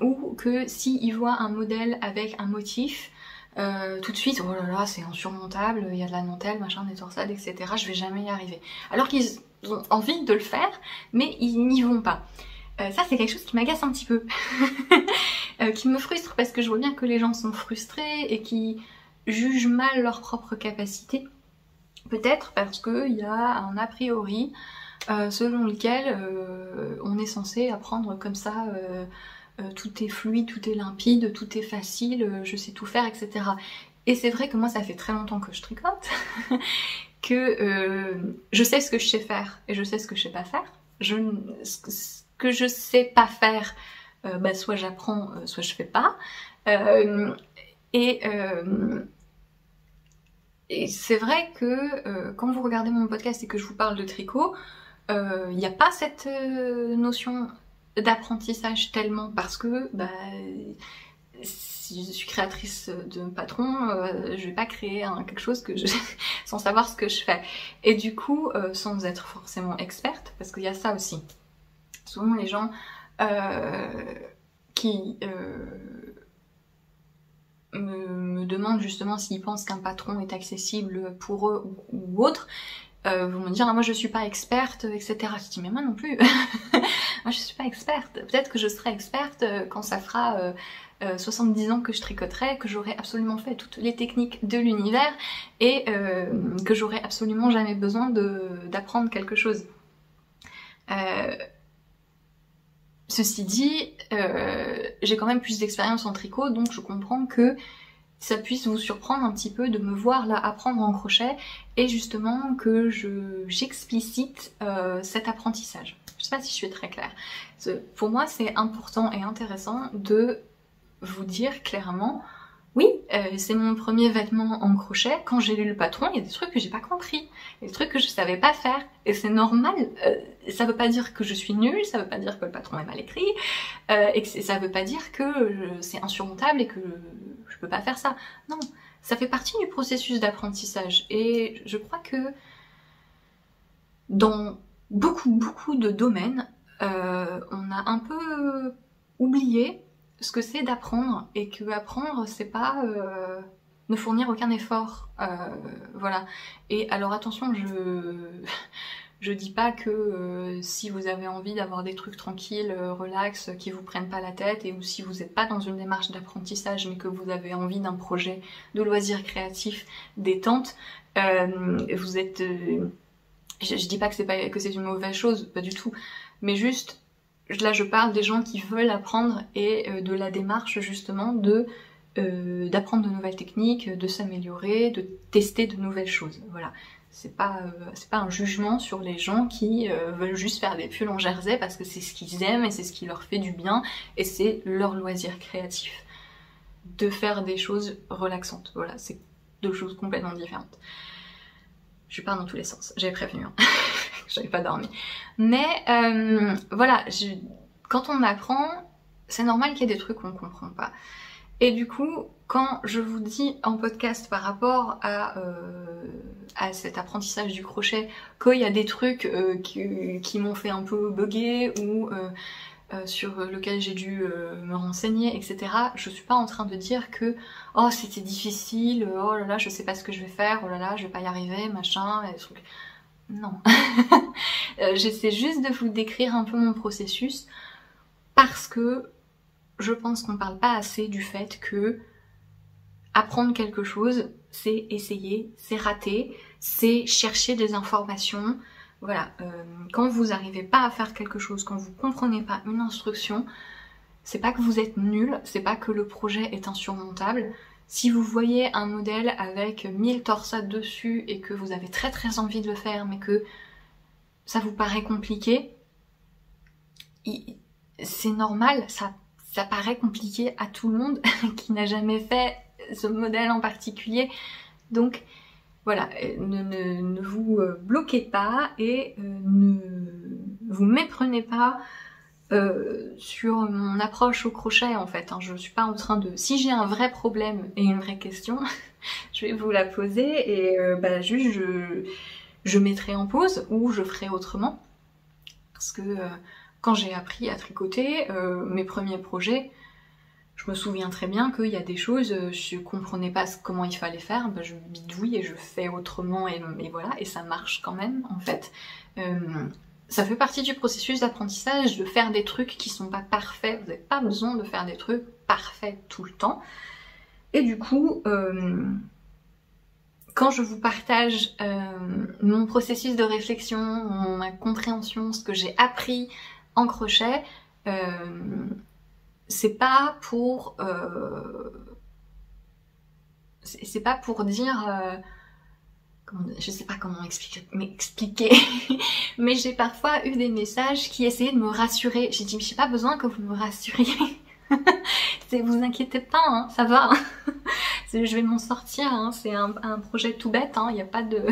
Ou que s'ils voient un modèle avec un motif, tout de suite, oh là là, c'est insurmontable, il y a de la dentelle, machin, des torsades, etc. Je vais jamais y arriver. Alors qu'ils ont envie de le faire, mais ils n'y vont pas. Ça, c'est quelque chose qui m'agace un petit peu. Qui me frustre, parce que je vois bien que les gens sont frustrés et qui jugent mal leur propre capacité. Peut-être parce qu'il y a un a priori selon lequel on est censé apprendre comme ça, tout est fluide, tout est limpide, tout est facile, je sais tout faire, etc. Et c'est vrai que moi ça fait très longtemps que je tricote, que je sais ce que je sais faire et je sais ce que je sais pas faire. Ce que je sais pas faire, bah soit j'apprends, soit je fais pas. Et c'est vrai que quand vous regardez mon podcast et que je vous parle de tricot, il n'y a pas cette notion d'apprentissage tellement, parce que bah, si je suis créatrice de patron, je vais pas créer quelque chose que sans savoir ce que je fais. Et du coup, sans être forcément experte, parce qu'il y a ça aussi. Souvent les gens qui me demandent justement s'ils pensent qu'un patron est accessible pour eux ou autre, vont me dire ah, moi je suis pas experte, etc. Je dis mais moi non plus. Moi je suis pas experte. Peut-être que je serai experte quand ça fera 70 ans que je tricoterai, que j'aurai absolument fait toutes les techniques de l'univers et que j'aurai absolument jamais besoin d'apprendre quelque chose. Ceci dit, j'ai quand même plus d'expérience en tricot, donc je comprends que ça puisse vous surprendre un petit peu de me voir là apprendre en crochet, et justement que j'explicite cet apprentissage. Je sais pas si je suis très claire. Pour moi, c'est important et intéressant de vous dire clairement, oui, c'est mon premier vêtement en crochet. Quand j'ai lu le patron, il y a des trucs que j'ai pas compris, des trucs que je savais pas faire, et c'est normal. Ça veut pas dire que je suis nulle, ça veut pas dire que le patron est mal écrit, et que ça veut pas dire que c'est insurmontable et que je peux pas faire ça. Non, ça fait partie du processus d'apprentissage, et je crois que dans beaucoup de domaines, on a un peu oublié ce que c'est d'apprendre, et que apprendre c'est pas ne fournir aucun effort, voilà. Et alors attention, je dis pas que si vous avez envie d'avoir des trucs tranquilles, relax, qui vous prennent pas la tête, et ou si vous n'êtes pas dans une démarche d'apprentissage mais que vous avez envie d'un projet de loisir créatif détente, vous êtes je dis pas que c'est une mauvaise chose, pas du tout, mais juste là je parle des gens qui veulent apprendre, et de la démarche justement d'apprendre de nouvelles techniques, de s'améliorer, de tester de nouvelles choses. Voilà, c'est pas un jugement sur les gens qui veulent juste faire des pulls en jersey parce que c'est ce qu'ils aiment et c'est ce qui leur fait du bien et c'est leur loisir créatif de faire des choses relaxantes. Voilà, c'est deux choses complètement différentes. Je pars dans tous les sens, j'avais prévenu, hein. J'avais pas dormi. Mais voilà, quand on apprend, c'est normal qu'il y ait des trucs qu'on comprend pas. Et du coup, quand je vous dis en podcast par rapport à cet apprentissage du crochet qu'il y a des trucs qui m'ont fait un peu bugger ou sur lequel j'ai dû me renseigner, etc. Je suis pas en train de dire que oh c'était difficile, oh là là je sais pas ce que je vais faire, oh là là je vais pas y arriver, machin, et des trucs. Non. J'essaie juste de vous décrire un peu mon processus parce que je pense qu'on parle pas assez du fait que apprendre quelque chose, c'est essayer, c'est rater, c'est chercher des informations, voilà, quand vous n'arrivez pas à faire quelque chose, quand vous comprenez pas une instruction, c'est pas que vous êtes nul, c'est pas que le projet est insurmontable. Si vous voyez un modèle avec 1000 torsades dessus et que vous avez très très envie de le faire, mais que ça vous paraît compliqué, c'est normal, ça paraît compliqué à tout le monde qui n'a jamais fait ce modèle en particulier. Donc voilà, ne vous bloquez pas et ne vous méprenez pas sur mon approche au crochet en fait. Hein. Je suis pas en train de... Si j'ai un vrai problème et une vraie question, je vais vous la poser et juste je mettrai en pause ou je ferai autrement. Parce que quand j'ai appris à tricoter, mes premiers projets, je me souviens très bien qu'il y a des choses, je comprenais pas comment il fallait faire, je bidouille et je fais autrement et voilà, et ça marche quand même en fait. Ça fait partie du processus d'apprentissage de faire des trucs qui sont pas parfaits, vous n'avez pas besoin de faire des trucs parfaits tout le temps. Et du coup, quand je vous partage mon processus de réflexion, ma compréhension, ce que j'ai appris en crochet, c'est pas pour dire je sais pas comment m'expliquer mais j'ai parfois eu des messages qui essayaient de me rassurer. J'ai dit mais j'ai pas besoin que vous me rassuriez. Vous inquiétez pas, hein, ça va. Je vais m'en sortir, hein, c'est un projet tout bête, hein, y a pas de...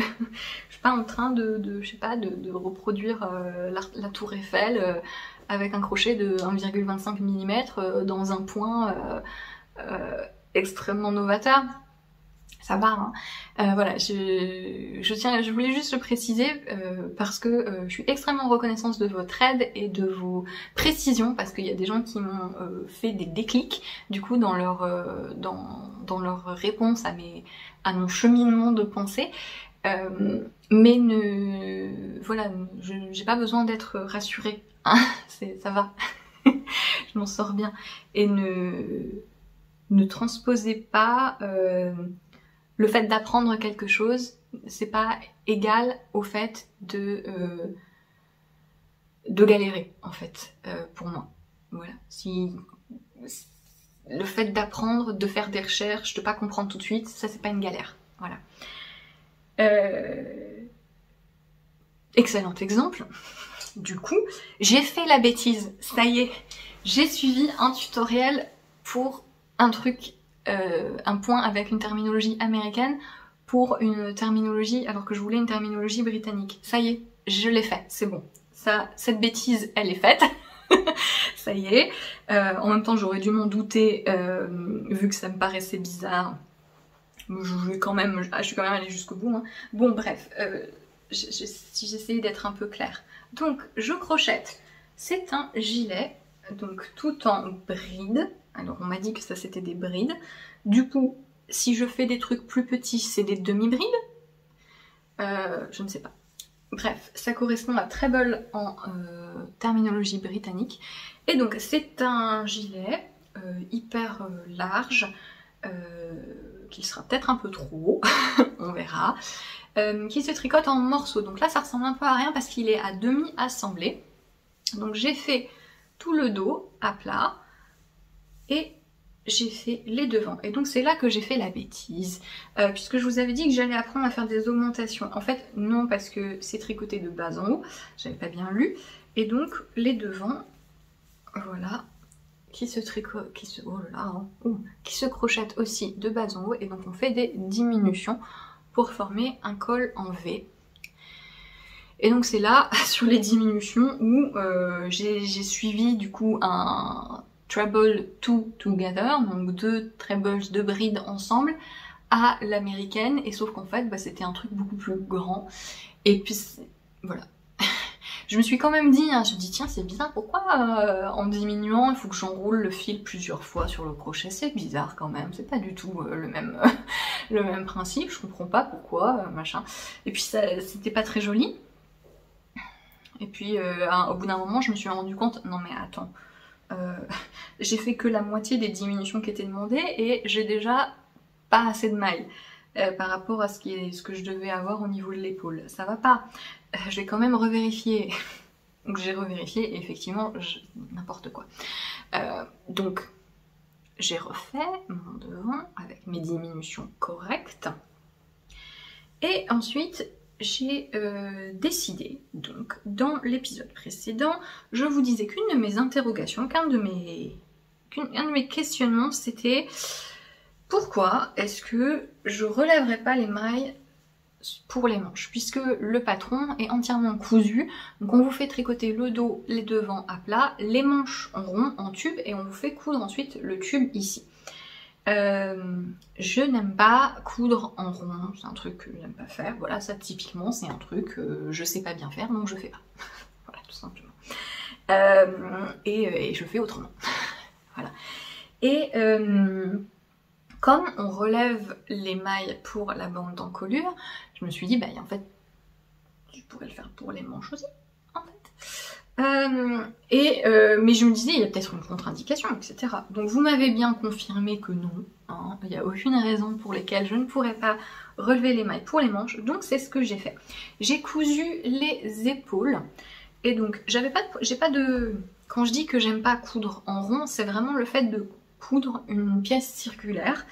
je suis pas en train de reproduire la tour Eiffel avec un crochet de 1,25 mm dans un point extrêmement novateur. Ça va, hein. Voilà, je voulais juste le préciser parce que je suis extrêmement reconnaissante de votre aide et de vos précisions, parce qu'il y a des gens qui m'ont fait des déclics du coup dans leur réponse à mon cheminement de pensée. Mais voilà, j'ai pas besoin d'être rassurée, hein, ça va, je m'en sors bien. Et ne transposez pas le fait d'apprendre quelque chose, c'est pas égal au fait de galérer, en fait, pour moi. Voilà. Le fait d'apprendre, de faire des recherches, de pas comprendre tout de suite, ça c'est pas une galère. Voilà. Excellent exemple. Du coup, j'ai fait la bêtise. Ça y est, j'ai suivi un tutoriel pour un truc, un point avec une terminologie américaine pour une terminologie, alors que je voulais une terminologie britannique. Ça y est, je l'ai fait, c'est bon. Cette bêtise, elle est faite. Ça y est. En même temps, j'aurais dû m'en douter, vu que ça me paraissait bizarre. Je suis quand même allée jusqu'au bout. Hein. Bon, bref, si j'essayais d'être un peu claire. Donc, je crochette. C'est un gilet, donc tout en bride. Alors, on m'a dit que ça, c'était des brides. Du coup, si je fais des trucs plus petits, c'est des demi-brides. Je ne sais pas. Bref, ça correspond à treble en terminologie britannique. Et donc, c'est un gilet hyper large, qui sera peut-être un peu trop haut, on verra, qui se tricote en morceaux. Donc là, ça ressemble un peu à rien parce qu'il est à demi assemblé. Donc j'ai fait tout le dos à plat et j'ai fait les devants. Et donc c'est là que j'ai fait la bêtise, puisque je vous avais dit que j'allais apprendre à faire des augmentations. En fait, non, parce que c'est tricoté de bas en haut, j'avais pas bien lu. Et donc les devants, voilà, qui se crochettent aussi de bas en haut, et donc on fait des diminutions pour former un col en V. Et donc c'est là, sur les diminutions, où j'ai suivi du coup un treble two together, donc deux trebles, deux brides ensemble, à l'américaine, et sauf qu'en fait c'était un truc beaucoup plus grand, et puis voilà. Je me suis quand même dit, hein, je me dis tiens c'est bizarre, pourquoi en diminuant il faut que j'enroule le fil plusieurs fois sur le crochet, c'est bizarre quand même, c'est pas du tout le même principe, je comprends pas pourquoi, machin. Et puis c'était pas très joli. Et puis au bout d'un moment je me suis rendu compte, non mais attends, j'ai fait que la moitié des diminutions qui étaient demandées et j'ai déjà pas assez de mailles. par rapport à ce que je devais avoir au niveau de l'épaule. Ça va pas. Je vais quand même revérifier. Donc j'ai revérifié et effectivement, n'importe quoi. Donc j'ai refait mon devant avec mes diminutions correctes. Et ensuite, j'ai décidé, donc dans l'épisode précédent, je vous disais qu'une de mes interrogations, qu'un de mes questionnements, c'était pourquoi est-ce que je relèverais pas les mailles pour les manches, puisque le patron est entièrement cousu, donc on vous fait tricoter le dos, les devants à plat, les manches en rond, en tube, et on vous fait coudre ensuite le tube ici. Je n'aime pas coudre en rond, c'est un truc que j'aime pas faire, voilà, ça typiquement c'est un truc que je sais pas bien faire, donc je fais pas. Voilà, tout simplement. Et je fais autrement. Voilà. Et comme on relève les mailles pour la bande d'encolure, je me suis dit, bah en fait, je pourrais le faire pour les manches aussi, en fait. Mais je me disais, il y a peut-être une contre-indication, etc. Donc vous m'avez bien confirmé que non, hein, il n'y a aucune raison pour laquelle je ne pourrais pas relever les mailles pour les manches, donc c'est ce que j'ai fait. J'ai cousu les épaules, et donc j'ai pas de... Quand je dis que j'aime pas coudre en rond, c'est vraiment le fait de coudre une pièce circulaire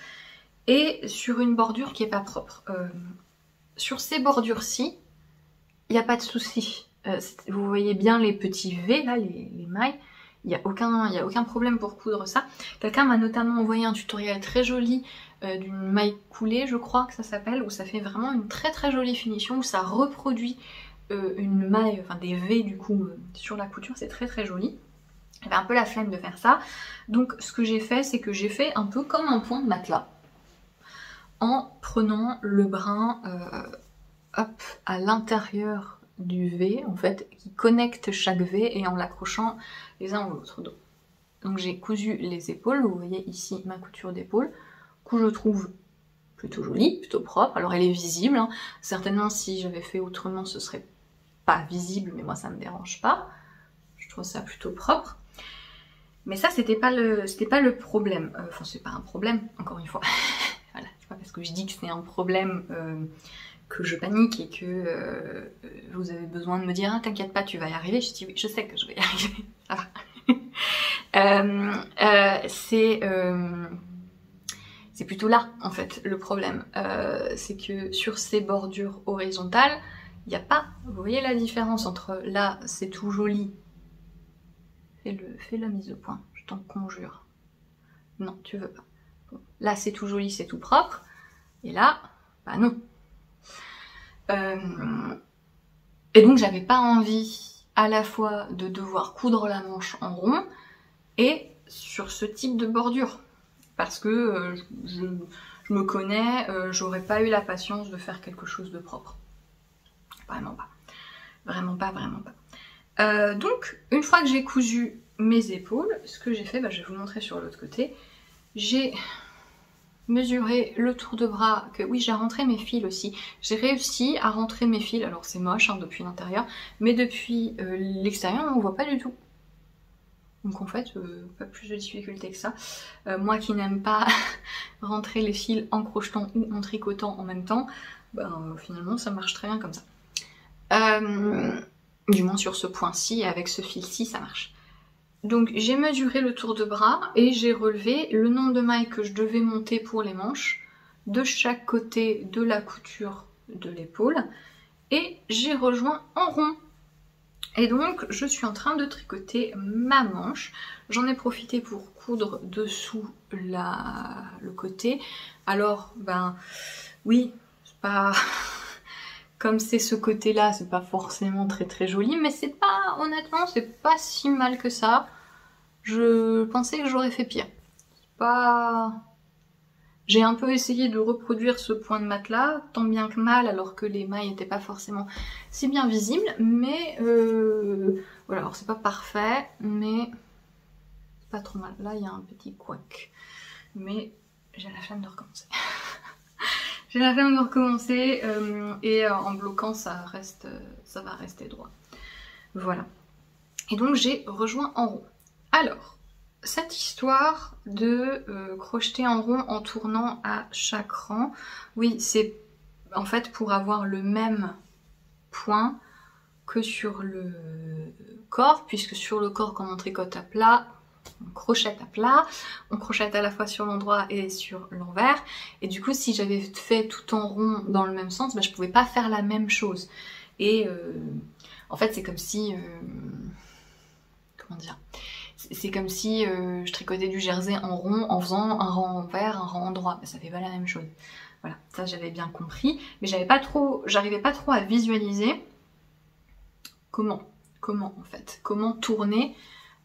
et sur une bordure qui est pas propre. Sur ces bordures-ci, il n'y a pas de souci. Vous voyez bien les petits V là, les mailles, il n'y a aucun problème pour coudre ça. Quelqu'un m'a notamment envoyé un tutoriel très joli d'une maille coulée, je crois que ça s'appelle, où ça fait vraiment une très très jolie finition, où ça reproduit une maille, enfin des V du coup sur la couture, c'est très très joli. J'avais un peu la flemme de faire ça, donc ce que j'ai fait, c'est que j'ai fait un peu comme un point de matelas, en prenant le brin hop, à l'intérieur du V, en fait, qui connecte chaque V et en l'accrochant les uns aux autres. Donc j'ai cousu les épaules, vous voyez ici ma couture d'épaule, que je trouve plutôt jolie, plutôt propre. Alors elle est visible, hein. Certainement si j'avais fait autrement ce serait pas visible, mais moi ça me dérange pas. Je trouve ça plutôt propre. Mais ça c'était pas le problème. Enfin c'est pas un problème, encore une fois. Voilà, c'est pas parce que je dis que c'est un problème que je panique et que vous avez besoin de me dire ah, t'inquiète pas tu vas y arriver. Je dis oui je sais que je vais y arriver, ça va. C'est plutôt là en fait le problème, c'est que sur ces bordures horizontales il n'y a pas, vous voyez la différence entre là c'est tout joli, fais la mise au point, je t'en conjure, non tu veux pas, bon, là c'est tout joli, c'est tout propre, et là bah non. Et donc j'avais pas envie à la fois de devoir coudre la manche en rond et sur ce type de bordure, parce que je me connais, j'aurais pas eu la patience de faire quelque chose de propre. Vraiment pas. Vraiment pas, vraiment pas. Donc, une fois que j'ai cousu mes épaules, ce que j'ai fait, bah, je vais vous montrer sur l'autre côté. J'ai mesuré le tour de bras, que oui, j'ai rentré mes fils aussi. J'ai réussi à rentrer mes fils, alors c'est moche hein, depuis l'intérieur, mais depuis l'extérieur, on voit pas du tout. Donc en fait, pas plus de difficulté que ça. Moi qui n'aime pas rentrer les fils en crochetant ou en tricotant en même temps, ben, finalement ça marche très bien comme ça. Du moins sur ce point-ci, avec ce fil-ci, ça marche. Donc j'ai mesuré le tour de bras et j'ai relevé le nombre de mailles que je devais monter pour les manches de chaque côté de la couture de l'épaule et j'ai rejoint en rond. Et donc je suis en train de tricoter ma manche. J'en ai profité pour coudre dessous le côté. Alors ben oui, c'est pas... Comme c'est ce côté-là, c'est pas forcément très très joli, mais c'est pas, honnêtement, c'est pas si mal que ça. Je pensais que j'aurais fait pire. C'est pas... J'ai un peu essayé de reproduire ce point de matelas, tant bien que mal, alors que les mailles n'étaient pas forcément si bien visibles, mais voilà, alors c'est pas parfait, mais c'est pas trop mal. Là, il y a un petit couac, mais j'ai la flemme de recommencer. J'ai la flemme de recommencer et en bloquant ça va rester droit. Voilà. Et donc j'ai rejoint en rond. Alors, cette histoire de crocheter en rond en tournant à chaque rang, oui, c'est en fait pour avoir le même point que sur le corps, puisque sur le corps, quand on tricote à plat, on crochette à plat, on crochette à la fois sur l'endroit et sur l'envers, et du coup si j'avais fait tout en rond dans le même sens, je pouvais pas faire la même chose. Et en fait c'est comme si... comment dire, c'est comme si je tricotais du jersey en rond en faisant un rang envers, un rang en droit. Ça fait pas la même chose. Voilà, ça j'avais bien compris, mais j'arrivais pas trop à visualiser comment en fait, comment tourner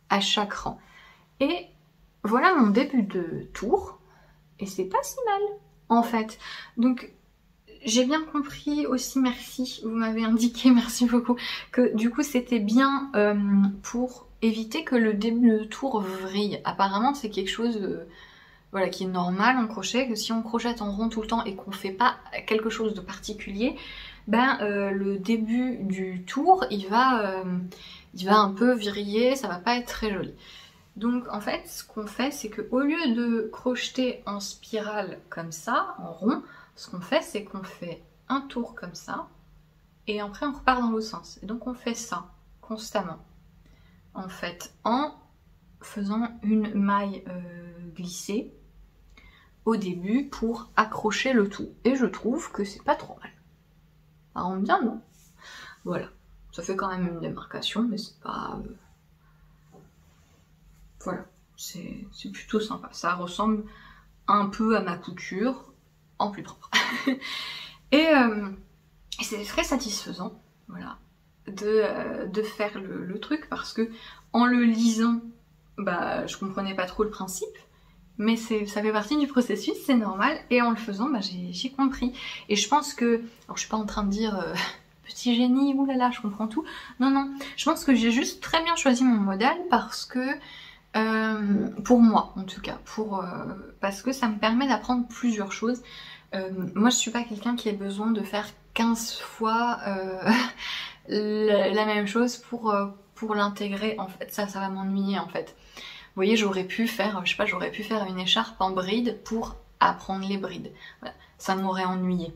à chaque rang. Et voilà mon début de tour, et c'est pas si mal en fait. Donc j'ai bien compris aussi, merci, vous m'avez indiqué, merci beaucoup, que du coup c'était bien pour éviter que le début de tour vrille. Apparemment c'est quelque chose voilà, qui est normal en crochet, que si on crochette en rond tout le temps et qu'on fait pas quelque chose de particulier, le début du tour il va un peu vriller, ça va pas être très joli. Donc en fait ce qu'on fait c'est qu'au lieu de crocheter en spirale comme ça, en rond, ce qu'on fait c'est qu'on fait un tour comme ça et après on repart dans l'autre sens. Et donc on fait ça constamment en fait en faisant une maille glissée au début pour accrocher le tout. Et je trouve que c'est pas trop mal. Ça rend bien, non? Voilà. Ça fait quand même une démarcation, mais c'est pas... Voilà. C'est plutôt sympa. Ça ressemble un peu à ma couture, en plus propre. Et c'est très satisfaisant, voilà, de faire le truc, parce que en le lisant, je comprenais pas trop le principe, mais ça fait partie du processus, c'est normal, et en le faisant, j'ai compris. Et je pense que, alors je suis pas en train de dire petit génie, oulala, je comprends tout. Non, non, je pense que j'ai juste très bien choisi mon modèle parce que, pour moi en tout cas, parce que ça me permet d'apprendre plusieurs choses. Moi je suis pas quelqu'un qui a besoin de faire 15 fois la même chose pour l'intégrer, en fait, ça va m'ennuyer en fait. Vous voyez, j'aurais pu faire, je sais pas, j'aurais pu faire une écharpe en bride pour apprendre les brides. Voilà. Ça m'aurait ennuyé.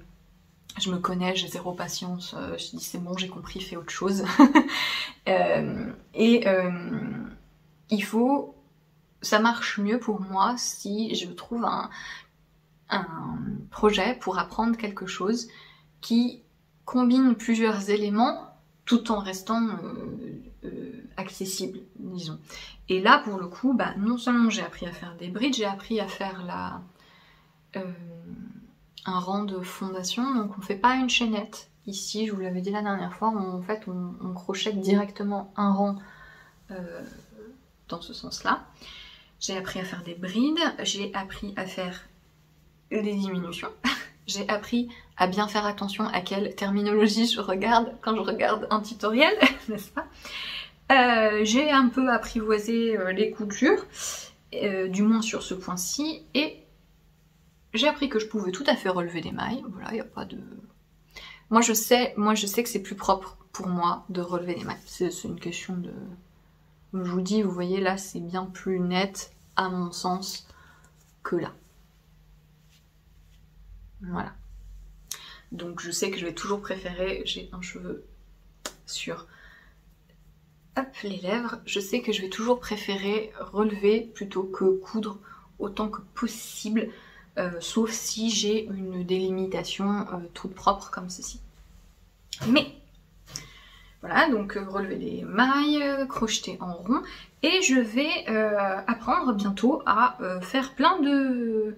Je me connais, j'ai zéro patience, je dis c'est bon, j'ai compris, fais autre chose. Il faut... Ça marche mieux pour moi si je trouve un projet pour apprendre quelque chose qui combine plusieurs éléments tout en restant accessible, disons. Et là, pour le coup, non seulement j'ai appris à faire des brides, j'ai appris à faire un rang de fondation, donc on fait pas une chaînette. Ici, je vous l'avais dit la dernière fois, on crochette directement un rang dans ce sens-là. J'ai appris à faire des brides, j'ai appris à faire des diminutions, j'ai appris à bien faire attention à quelle terminologie je regarde quand je regarde un tutoriel, n'est-ce pas? J'ai un peu apprivoisé les coutures, du moins sur ce point-ci, et j'ai appris que je pouvais tout à fait relever des mailles. Voilà, il n'y a pas de... Moi je sais que c'est plus propre pour moi de relever des mailles. C'est une question de... Comme je vous dis, vous voyez là, c'est bien plus net à mon sens que là. Voilà. Donc je sais que je vais toujours préférer, j'ai un cheveu sur les lèvres, je sais que je vais toujours préférer relever plutôt que coudre autant que possible, sauf si j'ai une délimitation toute propre comme ceci. Mais voilà, donc relever les mailles, crocheter en rond, et je vais apprendre bientôt à faire plein de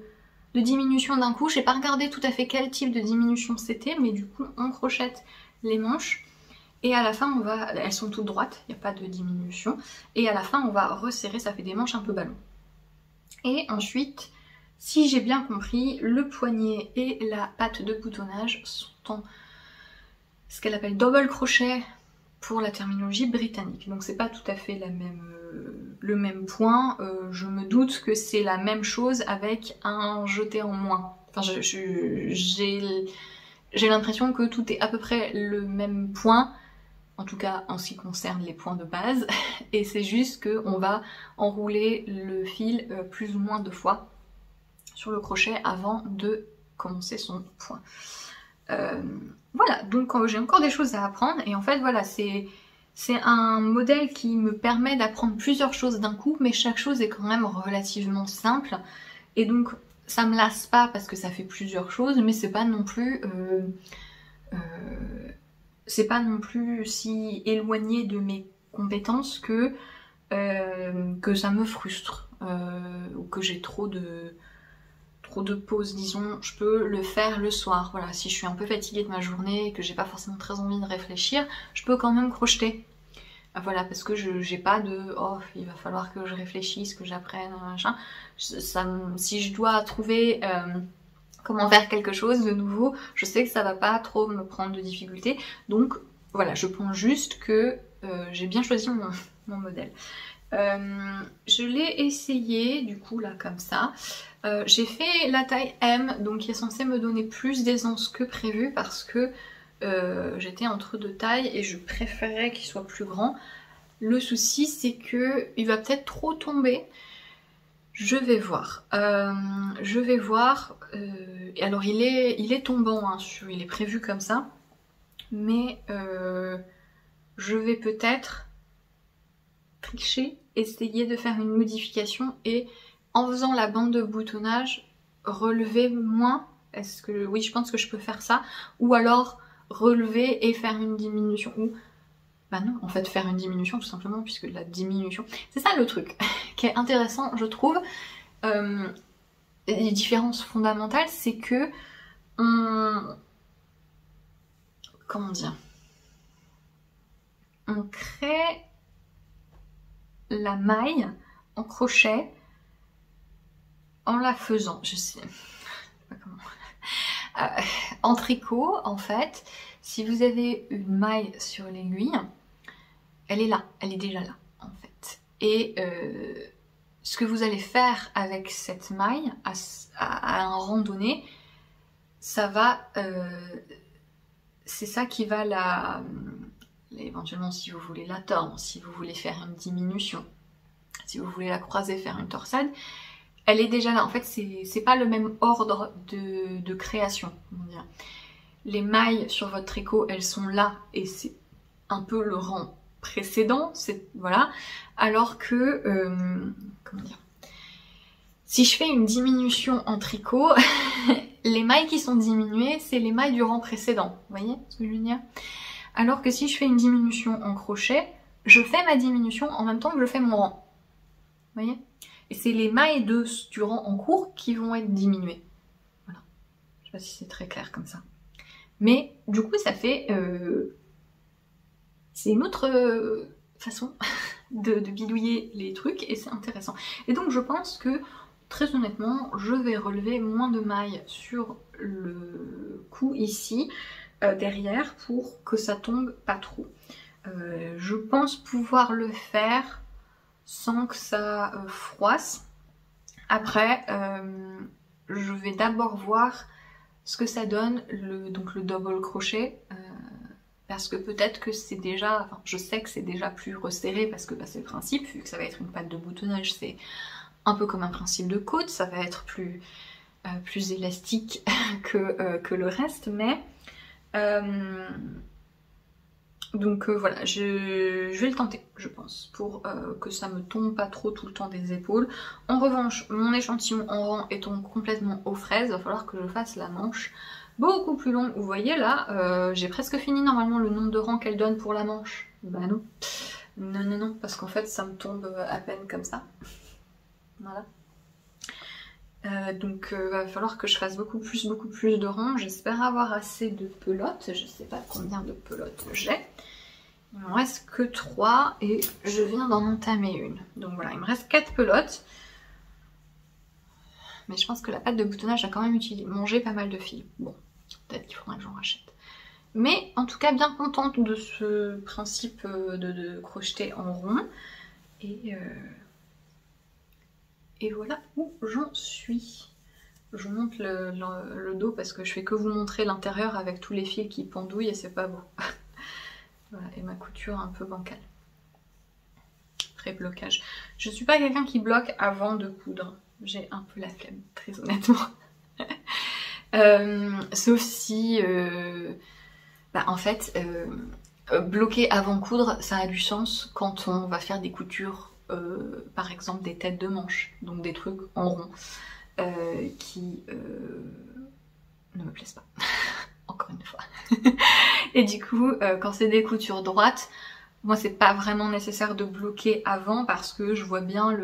diminutions d'un coup. J'ai pas regardé tout à fait quel type de diminution c'était, mais du coup on crochette les manches, et à la fin on va, elles sont toutes droites, il n'y a pas de diminution, et à la fin on va resserrer, ça fait des manches un peu ballon. Et ensuite, si j'ai bien compris, le poignet et la patte de boutonnage sont en ce qu'elle appelle double crochet pour la terminologie britannique. Donc c'est pas tout à fait le même point. Je me doute que c'est la même chose avec un jeté en moins. Enfin, j'ai l'impression que tout est à peu près le même point, en tout cas en ce qui concerne les points de base, et c'est juste qu'on va enrouler le fil plus ou moins 2 fois sur le crochet avant de commencer son point. Voilà, donc j'ai encore des choses à apprendre, et en fait voilà, c'est un modèle qui me permet d'apprendre plusieurs choses d'un coup, mais chaque chose est quand même relativement simple, et donc ça me lasse pas parce que ça fait plusieurs choses, mais c'est pas non plus si éloigné de mes compétences que ça me frustre, ou que j'ai trop de pauses, disons. Je peux le faire le soir, voilà, si je suis un peu fatiguée de ma journée et que j'ai pas forcément très envie de réfléchir, je peux quand même crocheter. Voilà, parce que j'ai pas de oh, il va falloir que je réfléchisse, que j'apprenne, machin. Si je dois trouver comment faire quelque chose de nouveau, je sais que ça va pas trop me prendre de difficultés. Donc voilà, je pense juste que j'ai bien choisi mon modèle. Je l'ai essayé du coup là comme ça. J'ai fait la taille M, donc qui est censée me donner plus d'aisance que prévu parce que j'étais entre 2 tailles et je préférais qu'il soit plus grand. Le souci c'est que il va peut-être trop tomber. Je vais voir. Alors il est tombant, hein, il est prévu comme ça. Mais je vais peut-être tricher, essayer de faire une modification et en faisant la bande de boutonnage, relever moins. Oui, je pense que je peux faire ça. Ou alors relever et faire une diminution. Ou bah non, en fait faire une diminution tout simplement, puisque la diminution... C'est ça le truc qui est intéressant, je trouve. Les différences fondamentales, c'est que comment dire, on crée la maille en crochet en la faisant, je sais pas comment, en tricot en fait. Si vous avez une maille sur l'aiguille, elle est là, elle est déjà là en fait. Et ce que vous allez faire avec cette maille à un rang donné, ça va, c'est ça qui va éventuellement si vous voulez la tordre, si vous voulez faire une diminution, si vous voulez la croiser, faire une torsade, elle est déjà là. En fait, c'est pas le même ordre de création, comment dire. Les mailles sur votre tricot, elles sont là et c'est un peu le rang précédent, voilà. Alors que, comment dire, si je fais une diminution en tricot, les mailles qui sont diminuées, c'est les mailles du rang précédent. Vous voyez ce que je veux dire? Alors que si je fais une diminution en crochet, je fais ma diminution en même temps que je fais mon rang. Vous voyez? Et c'est les mailles du rang en cours qui vont être diminuées. Voilà. Je sais pas si c'est très clair comme ça. Mais du coup, ça fait... c'est une autre façon de bidouiller les trucs et c'est intéressant. Et donc je pense que, très honnêtement, je vais relever moins de mailles sur le cou ici, derrière, pour que ça tombe pas trop. Je pense pouvoir le faire sans que ça froisse. Après, je vais d'abord voir ce que ça donne, donc le double crochet, parce que peut-être que c'est déjà, enfin je sais que c'est déjà plus resserré parce que bah, c'est le principe, vu que ça va être une pâte de boutonnage, c'est un peu comme un principe de côte, ça va être plus élastique que le reste, mais donc voilà, je vais le tenter, je pense, pour que ça me tombe pas trop tout le temps des épaules. En revanche, mon échantillon en rang étant complètement aux fraises, il va falloir que je fasse la manche beaucoup plus longue. Vous voyez là, j'ai presque fini normalement le nombre de rangs qu'elle donne pour la manche. Bah non, non, parce qu'en fait ça me tombe à peine comme ça. Voilà. Donc va falloir que je fasse beaucoup plus de rangs. J'espère avoir assez de pelotes. Je sais pas combien de pelotes j'ai. Il m'en reste que 3 et je viens d'en entamer une. Donc voilà, il me reste 4 pelotes. Mais je pense que la pâte de boutonnage a quand même mangé pas mal de fils. Bon, peut-être qu'il faudra que j'en rachète. Mais en tout cas bien contente de ce principe de crocheter en rond. Et voilà où j'en suis. Je vous montre le dos parce que je fais que vous montrer l'intérieur avec tous les fils qui pendouillent et c'est pas beau. Voilà, et ma couture un peu bancale. Pré-blocage. Je suis pas quelqu'un qui bloque avant de coudre. J'ai un peu la flemme, très honnêtement. Sauf si... en fait, bloquer avant coudre, ça a du sens quand on va faire des coutures, par exemple des têtes de manche, donc des trucs en rond, qui ne me plaisent pas, encore une fois. Et du coup, quand c'est des coutures droites, moi c'est pas vraiment nécessaire de bloquer avant parce que je vois bien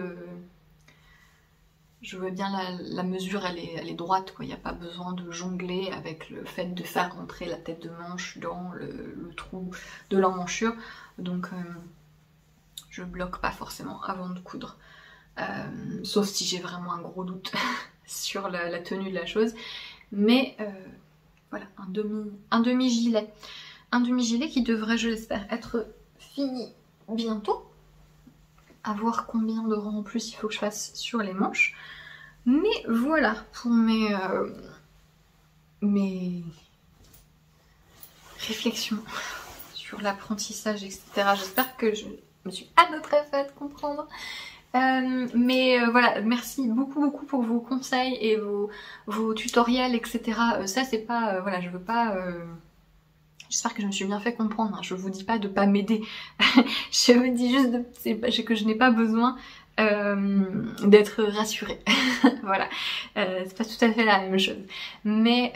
la mesure, elle est droite, quoi. Il n'y a pas besoin de jongler avec le fait de faire rentrer la tête de manche dans le trou de l'emmanchure. Donc je bloque pas forcément avant de coudre. Sauf si j'ai vraiment un gros doute sur la tenue de la chose. Mais voilà, un demi-gilet. Un demi-gilet qui devrait, je l'espère, être fini bientôt. À voir combien de rangs en plus il faut que je fasse sur les manches. Mais voilà pour mes réflexions sur l'apprentissage, etc. J'espère que je me suis à peu près fait comprendre. Voilà, merci beaucoup pour vos conseils et vos tutoriels, etc. Ça c'est pas... voilà, je veux pas... J'espère que je me suis bien fait comprendre, hein. Je vous dis pas de pas m'aider. Je vous dis juste que je n'ai pas besoin d'être rassurée. Voilà, c'est pas tout à fait la même chose. Mais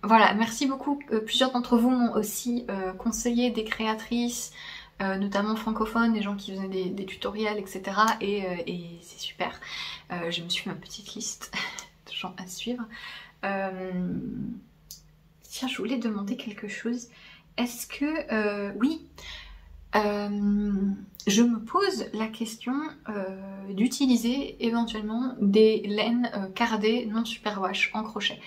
voilà, merci beaucoup. Plusieurs d'entre vous m'ont aussi conseillé des créatrices, notamment francophones, des gens qui faisaient des tutoriels, etc. Et c'est super. Je me suis fait ma petite liste de gens à suivre. Tiens, je voulais demander quelque chose. Est-ce que... oui, je me pose la question d'utiliser éventuellement des laines cardées non superwash en crochet.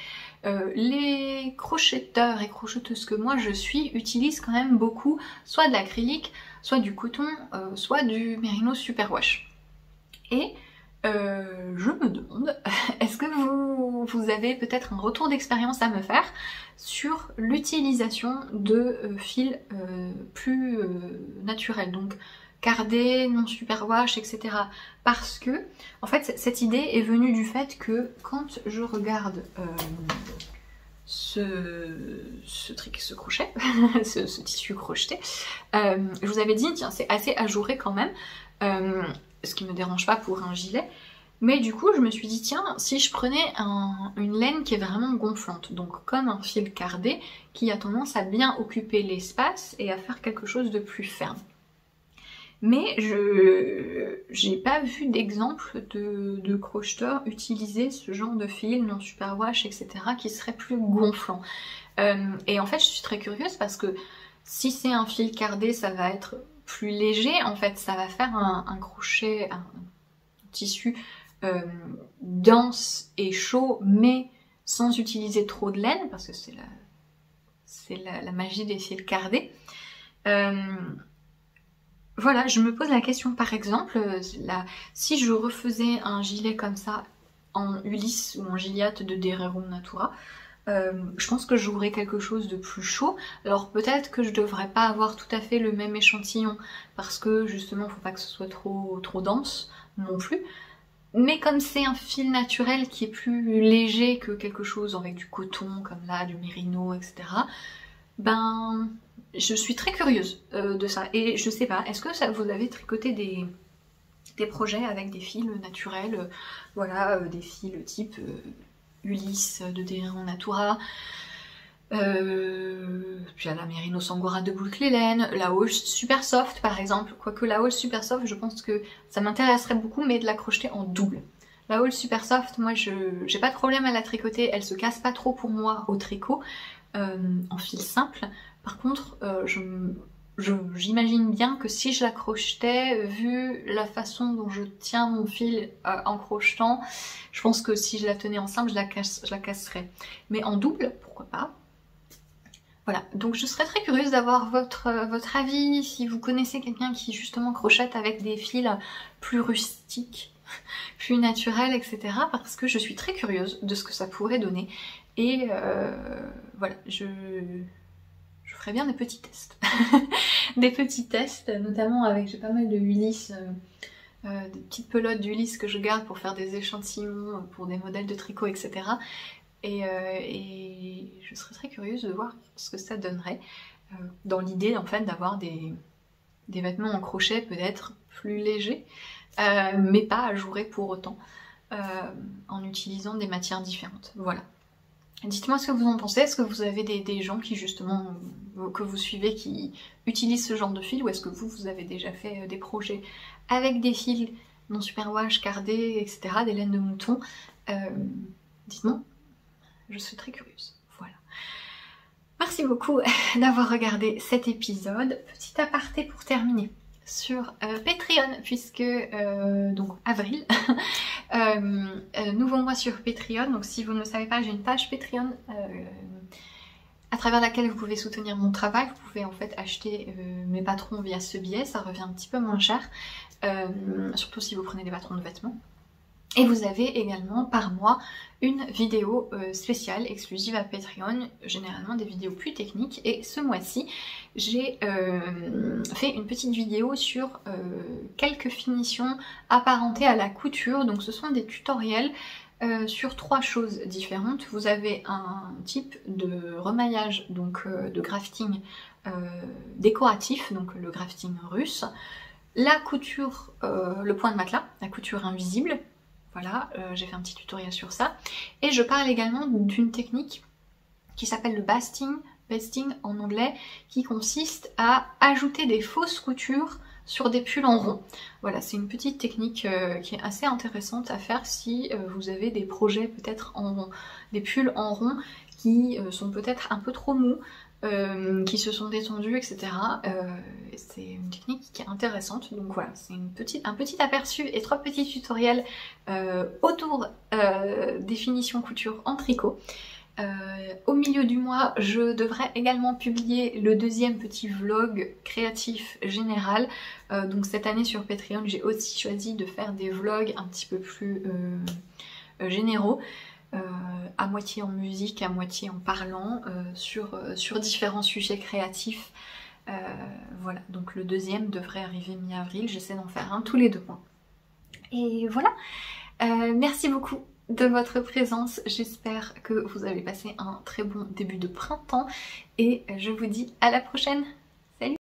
Les crocheteurs et crocheteuses que moi je suis utilisent quand même beaucoup soit de l'acrylique, soit du coton, soit du mérino superwash. Et je me demande, est-ce que vous avez peut-être un retour d'expérience à me faire sur l'utilisation de fils plus naturels, donc cardés, non superwash, etc. Parce que, en fait, cette idée est venue du fait que quand je regarde ce crochet, ce tissu crocheté, je vous avais dit, tiens, c'est assez ajouré quand même, ce qui me dérange pas pour un gilet, mais du coup je me suis dit tiens, si je prenais une laine qui est vraiment gonflante, donc comme un fil cardé qui a tendance à bien occuper l'espace et à faire quelque chose de plus ferme. Mais j'ai pas vu d'exemple de crocheteurs utiliser ce genre de fil non superwash, etc. qui serait plus gonflant. Et en fait je suis très curieuse parce que si c'est un fil cardé, ça va être plus léger, en fait ça va faire un crochet, un tissu dense et chaud, mais sans utiliser trop de laine, parce que c'est la magie des fils cardés. Voilà, je me pose la question, par exemple, si je refaisais un gilet comme ça en Ulysse ou en Gilliatt de Dererum Natura, je pense que j'aurais quelque chose de plus chaud. Alors peut-être que je devrais pas avoir tout à fait le même échantillon parce que justement faut pas que ce soit trop dense non plus. Mais comme c'est un fil naturel qui est plus léger que quelque chose avec du coton comme là, du mérino, etc. Ben je suis très curieuse de ça. Et je sais pas, est-ce que vous avez tricoté des projets avec des fils naturels, voilà, des fils type Ulysse de Dererum Natura, puis à la Merino Sangora de Boucle Hélène, la Hauche Super Soft par exemple, quoique la Hauche Super Soft je pense que ça m'intéresserait beaucoup, mais de la crocheter en double. La Hauche Super Soft, moi j'ai pas de problème à la tricoter, elle se casse pas trop pour moi au tricot, en fil simple. Par contre j'imagine bien que si je la crochetais, vu la façon dont je tiens mon fil en crochetant, je pense que si je la tenais en simple, je la casserais. Mais en double, pourquoi pas. Voilà, donc je serais très curieuse d'avoir votre avis, si vous connaissez quelqu'un qui justement crochette avec des fils plus rustiques, plus naturels, etc. Parce que je suis très curieuse de ce que ça pourrait donner. Et voilà, je ferai bien des petits tests. Des petits tests, notamment avec, j'ai pas mal de Ulysse, des petites pelotes d'Ulysse que je garde pour faire des échantillons, pour des modèles de tricot, etc. Et je serais très curieuse de voir ce que ça donnerait, dans l'idée en fait d'avoir des vêtements en crochet peut-être plus légers, mais pas ajourés pour autant, en utilisant des matières différentes. Voilà. Dites-moi ce que vous en pensez, est-ce que vous avez des gens qui justement, que vous suivez, qui utilisent ce genre de fil, ou est-ce que vous avez déjà fait des projets avec des fils non superwash, cardés, etc., des laines de mouton? Dites-moi, je suis très curieuse. Voilà. Merci beaucoup d'avoir regardé cet épisode. Petit aparté pour terminer sur Patreon, puisque donc avril, nouveau mois sur Patreon. Donc si vous ne le savez pas, j'ai une page Patreon à travers laquelle vous pouvez soutenir mon travail. Vous pouvez en fait acheter mes patrons via ce biais, ça revient un petit peu moins cher, surtout si vous prenez des patrons de vêtements. Et vous avez également par mois une vidéo spéciale, exclusive à Patreon, généralement des vidéos plus techniques. Et ce mois-ci, j'ai fait une petite vidéo sur quelques finitions apparentées à la couture. Donc ce sont des tutoriels sur 3 choses différentes. Vous avez un type de remaillage, donc de grafting décoratif, donc le grafting russe. La couture, le point de matelas, la couture invisible. Voilà, j'ai fait un petit tutoriel sur ça. Et je parle également d'une technique qui s'appelle le basting en anglais, qui consiste à ajouter des fausses coutures sur des pulls en rond. Voilà, c'est une petite technique qui est assez intéressante à faire si vous avez des projets peut-être des pulls en rond qui sont peut-être un peu trop mous, qui se sont détendus, etc. C'est une technique qui est intéressante, donc voilà, c'est un petit aperçu et 3 petits tutoriels autour des finitions couture en tricot. Au milieu du mois, je devrais également publier le 2e petit vlog créatif général. Donc cette année sur Patreon, j'ai aussi choisi de faire des vlogs un petit peu plus généraux. À moitié en musique, à moitié en parlant, sur différents sujets créatifs. Voilà, donc le 2e devrait arriver mi-avril, j'essaie d'en faire un tous les 2 mois. Et voilà, merci beaucoup de votre présence, j'espère que vous avez passé un très bon début de printemps et je vous dis à la prochaine.